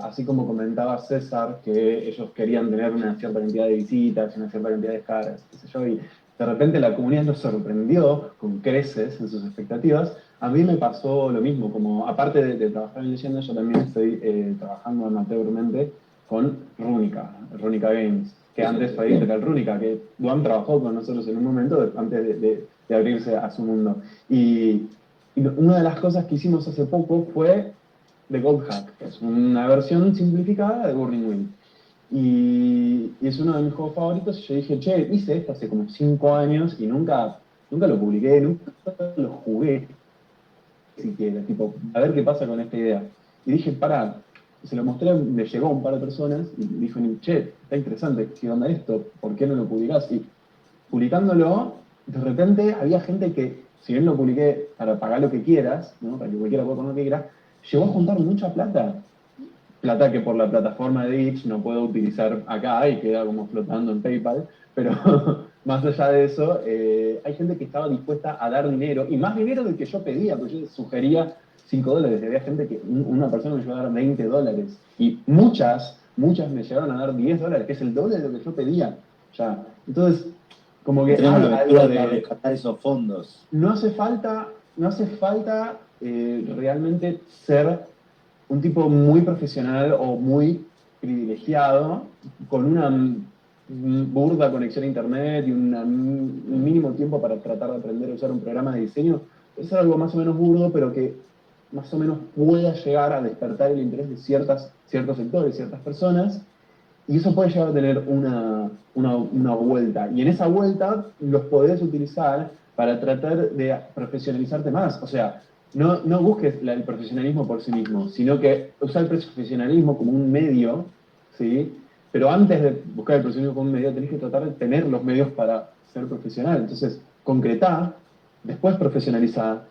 Así como comentaba César, que ellos querían tener una cierta cantidad de visitas, una cierta cantidad de caras, qué sé yo, y de repente la comunidad nos sorprendió con creces en sus expectativas. A mí me pasó lo mismo, como aparte de trabajar en Leyenda, yo también estoy trabajando amateurmente con Rúnica Games, que antes fue Editorial Rúnica, que Duan trabajó con nosotros en un momento antes de abrirse a su mundo. Y una de las cosas que hicimos hace poco fue The Gold Hack, que es una versión simplificada de Burning Wheel. Y es uno de mis juegos favoritos, y yo dije, che, hice esto hace como 5 años y nunca lo publiqué, nunca lo jugué siquiera, tipo, a ver qué pasa con esta idea. Y dije, pará, se lo mostré, le llegó a un par de personas y dijo, che, está interesante, ¿qué onda esto? ¿Por qué no lo publicás? Y publicándolo, de repente había gente que, si bien lo publiqué para pagar lo que quieras, ¿no? Para que cualquiera pueda poner lo que quiera, llegó a juntar mucha plata que por la plataforma de Itch no puedo utilizar acá y queda como flotando en PayPal, pero más allá de eso, hay gente que estaba dispuesta a dar dinero, y más dinero del que yo pedía, porque yo sugería $5, y había gente que, una persona me llegó a dar $20, y muchas me llegaron a dar $10, que es el doble de lo que yo pedía. Ya. Entonces, como que tenemos la aventura de rescatar esos fondos. No hace falta realmente ser un tipo muy profesional o muy privilegiado, con una burda conexión a internet y un mínimo tiempo para tratar de aprender a usar un programa de diseño. Es algo más o menos burdo, pero que más o menos pueda llegar a despertar el interés de ciertos sectores, ciertas personas, y eso puede llegar a tener una vuelta. Y en esa vuelta los podés utilizar para tratar de profesionalizarte más. O sea, no busques el profesionalismo por sí mismo, sino que usar el profesionalismo como un medio, ¿sí? Pero antes de buscar el profesionalismo como un medio, tenés que tratar de tener los medios para ser profesional. Entonces, concretá, después profesionalizá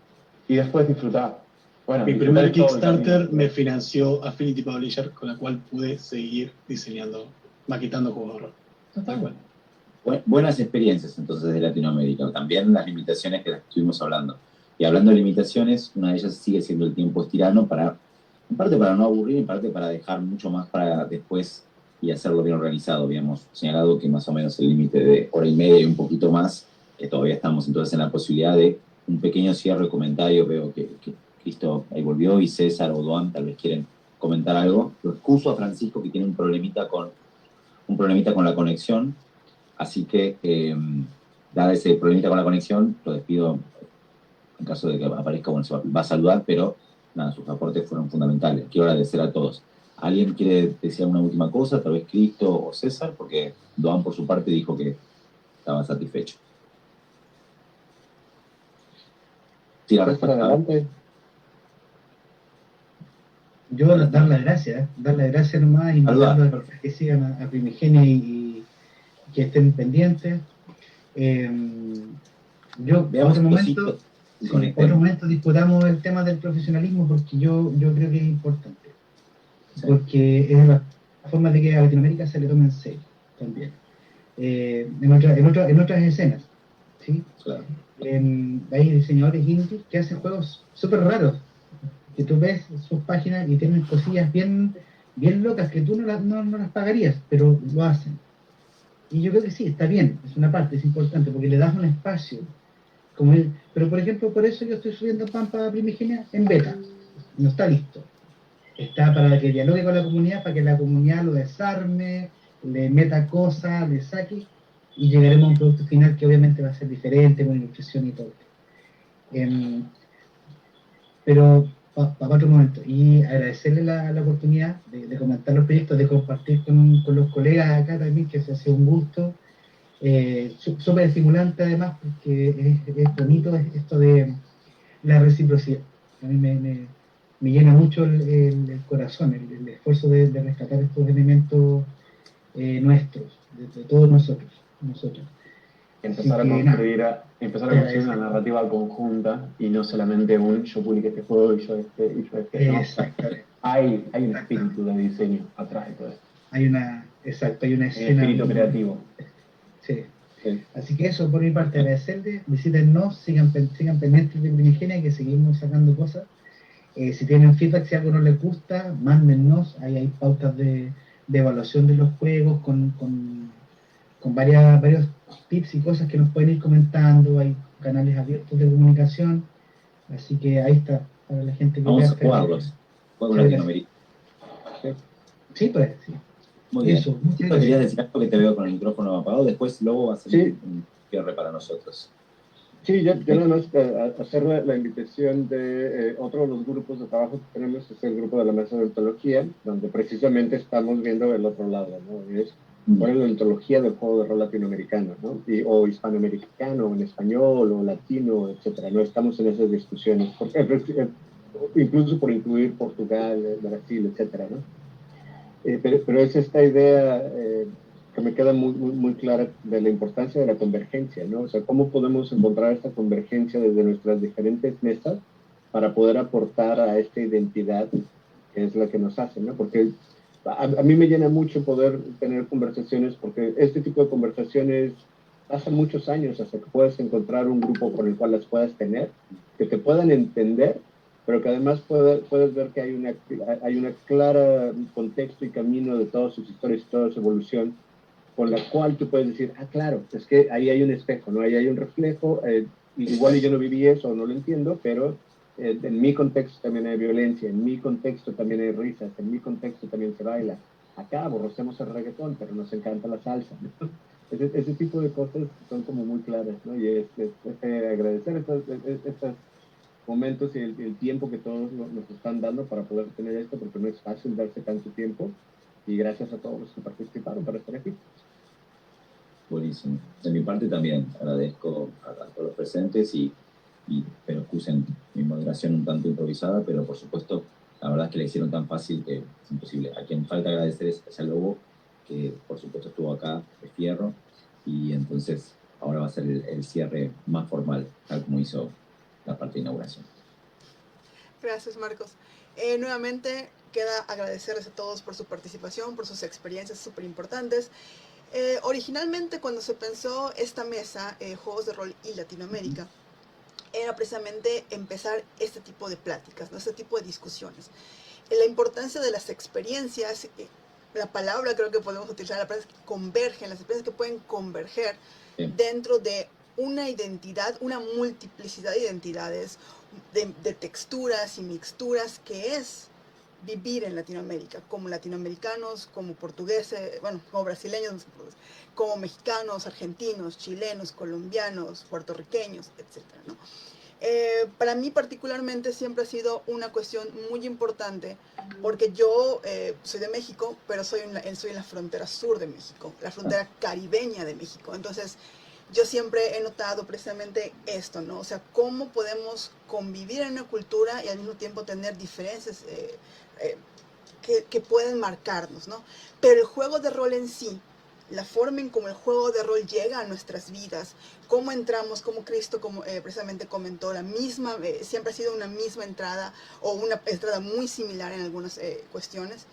y después disfrutá. Bueno, mi primer Kickstarter me financió Affinity Publisher, con la cual pude seguir maquetando juegos de rol. Tal cual. Buenas experiencias entonces de Latinoamérica, también las limitaciones que las estuvimos hablando. Y hablando de limitaciones, una de ellas sigue siendo el tiempo es tirano, en parte para no aburrir, en parte para dejar mucho más para después y hacerlo bien organizado. Habíamos señalado que más o menos el límite de hora y media y un poquito más que todavía estamos entonces en la posibilidad de un pequeño cierre de comentario. Veo que Cristo ahí volvió, y César o Doan tal vez quieren comentar algo. Lo excuso a Francisco, que tiene un problemita con la conexión, así que dado ese problemita con la conexión, lo despido. En caso de que aparezca, bueno, se va a saludar, pero nada, sus aportes fueron fundamentales. Quiero agradecer a todos. ¿Alguien quiere decir una última cosa? Tal vez Cristo o César, porque Doan por su parte dijo que estaba satisfecho. Sí, la respuesta. Adelante. Yo dar las gracias nomás, invitarlos a que sigan a Primigenia y que estén pendientes. Veamos otro momento discutamos el tema del profesionalismo, porque yo creo que es importante, sí, porque es la forma de que a Latinoamérica se le tome en serio también, en otras escenas, ¿sí? Claro. Hay diseñadores indies que hacen juegos súper raros, que tú ves sus páginas y tienen cosillas bien locas que tú no las pagarías, pero lo hacen. Y yo creo que sí, está bien, es una parte, es importante, porque le das un espacio. Pero, por ejemplo, por eso yo estoy subiendo Pampa Primigenia en beta. No está listo. Está para que dialogue con la comunidad, para que la comunidad lo desarme, le meta cosas, le saque, y llegaremos a un producto final que obviamente va a ser diferente, con ilustración y todo. Pero para otro momento, y agradecerle la oportunidad de comentar los proyectos, de compartir con los colegas acá también, que se hace un gusto, súper estimulante además, porque es bonito esto de la reciprocidad. A mí me llena mucho el corazón, el esfuerzo de rescatar estos elementos nuestros, de todos nosotros. Empezar a construir una narrativa conjunta y no solamente un yo publiqué este juego y yo este. ¿No? Exactamente. Hay un espíritu de diseño atrás de todo esto. Hay una escena. Espíritu creativo. Sí. Así que eso, por mi parte, agradecerles, visítennos, sigan pendientes de Primigenia, que seguimos sacando cosas. Si tienen feedback, si algo no les gusta, mándennos. Ahí hay pautas de evaluación de los juegos con varios tips y cosas que nos pueden ir comentando. Hay canales abiertos de comunicación, así que ahí está, para la gente que vamos a jugarlos. Juegos Latinoamérica. Sí, pues, sí. Muy bien. Eso, ¿Querías decir algo? Que te veo con el micrófono apagado? Después Lobo va a hacer un cierre para nosotros. Sí, yo nada más hacer la invitación de otro de los grupos de trabajo que tenemos, es el grupo de la mesa de ontología, donde precisamente estamos viendo el otro lado, ¿no? Y es cuál es la ontología del juego de rol latinoamericano, ¿no? O hispanoamericano, o en español, o latino, etcétera. No estamos en esas discusiones, porque, incluso por incluir Portugal, Brasil, etcétera, ¿no? Pero es esta idea que me queda muy clara de la importancia de la convergencia, ¿no? O sea, cómo podemos encontrar esta convergencia desde nuestras diferentes mesas para poder aportar a esta identidad que es la que nos hace, ¿no? Porque a mí me llena mucho poder tener conversaciones, porque este tipo de conversaciones pasan muchos años hasta que puedas encontrar un grupo con el cual las puedas tener, que te puedan entender, pero que además puedes ver que hay una clara contexto y camino de todas sus historias y toda su evolución, con la cual tú puedes decir, claro, es que ahí hay un espejo, ¿no? Ahí hay un reflejo, igual yo no viví eso, no lo entiendo, pero en mi contexto también hay violencia, en mi contexto también hay risas, en mi contexto también se baila. Acá aborrecemos el reggaetón, pero nos encanta la salsa, ¿no? Ese tipo de cosas son como muy claras, ¿no? Y es agradecer estos momentos y el tiempo que todos nos están dando para poder tener esto, porque no es fácil darse tanto tiempo, y gracias a todos los que participaron para estar aquí. Buenísimo. De mi parte también agradezco a todos los presentes y pero excusen mi moderación un tanto improvisada, pero por supuesto la verdad es que la hicieron tan fácil que es imposible. A quien falta agradecer es a Lobo, que por supuesto estuvo acá de fierro, y entonces ahora va a ser el cierre más formal, tal como hizo la parte de inauguración. Gracias, Marcos. Nuevamente queda agradecerles a todos por su participación, por sus experiencias súper importantes. Originalmente, cuando se pensó esta mesa, Juegos de Rol y Latinoamérica, era precisamente empezar este tipo de pláticas, ¿no? Este tipo de discusiones. La importancia de las experiencias, la palabra creo que podemos utilizar, la palabra es que convergen, las experiencias que pueden converger dentro de una identidad, una multiplicidad de identidades, de texturas y mixturas que es vivir en Latinoamérica, como latinoamericanos, como portugueses, bueno, como brasileños, como mexicanos, argentinos, chilenos, colombianos, puertorriqueños, etcétera, ¿no? Para mí particularmente siempre ha sido una cuestión muy importante, porque yo soy de México, pero soy en la frontera sur de México, la frontera caribeña de México. Entonces, yo siempre he notado precisamente esto, ¿no? O sea, cómo podemos convivir en una cultura y al mismo tiempo tener diferencias que pueden marcarnos, ¿no? Pero el juego de rol en sí, la forma en cómo el juego de rol llega a nuestras vidas, cómo entramos, como Cristo precisamente comentó, siempre ha sido una misma entrada o una entrada muy similar en algunas cuestiones,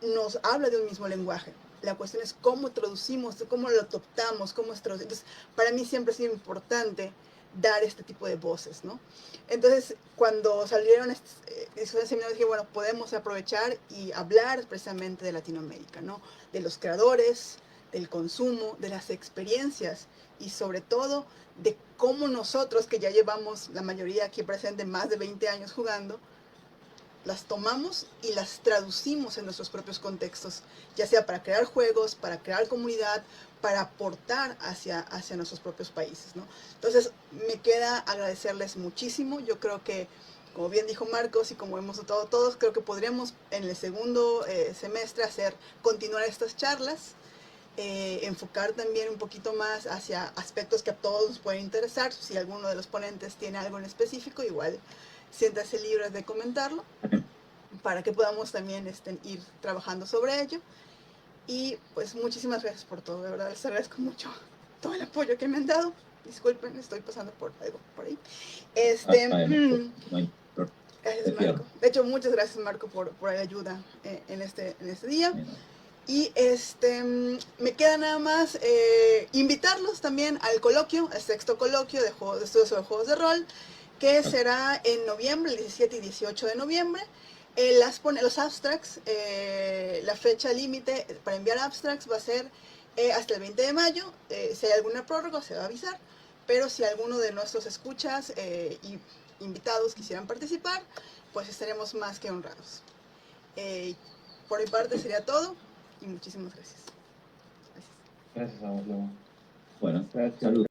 nos habla de un mismo lenguaje. La cuestión es cómo traducimos, cómo lo adoptamos, cómo es traducido. Entonces, para mí siempre ha sido importante dar este tipo de voces, ¿no? Entonces, cuando salieron estos seminarios, dije, bueno, podemos aprovechar y hablar precisamente de Latinoamérica, ¿no? De los creadores, del consumo, de las experiencias y sobre todo de cómo nosotros, que ya llevamos la mayoría aquí presente más de 20 años jugando, las tomamos y las traducimos en nuestros propios contextos, ya sea para crear juegos, para crear comunidad, para aportar hacia nuestros propios países, ¿no? Entonces, me queda agradecerles muchísimo. Yo creo que, como bien dijo Marcos y como hemos notado todos, creo que podríamos en el segundo semestre continuar estas charlas, enfocar también un poquito más hacia aspectos que a todos nos pueden interesar. Si alguno de los ponentes tiene algo en específico, igual siéntase libre de comentarlo para que podamos también ir trabajando sobre ello. Y pues muchísimas gracias por todo, de verdad les agradezco mucho todo el apoyo que me han dado. Disculpen, estoy pasando por algo por ahí. Gracias, Marco. De hecho, muchas gracias, Marco, por la ayuda en este día. Y me queda nada más invitarlos también al coloquio, al sexto coloquio de estudios sobre juegos de rol, que será en noviembre, el 17 y 18 de noviembre. Los abstracts, la fecha límite para enviar abstracts va a ser hasta el 20 de mayo. Si hay alguna prórroga se va a avisar, pero si alguno de nuestros escuchas y invitados quisieran participar, pues estaremos más que honrados. Por mi parte sería todo y muchísimas gracias. Gracias a vos, Lobo. Bueno, Gracias. salud.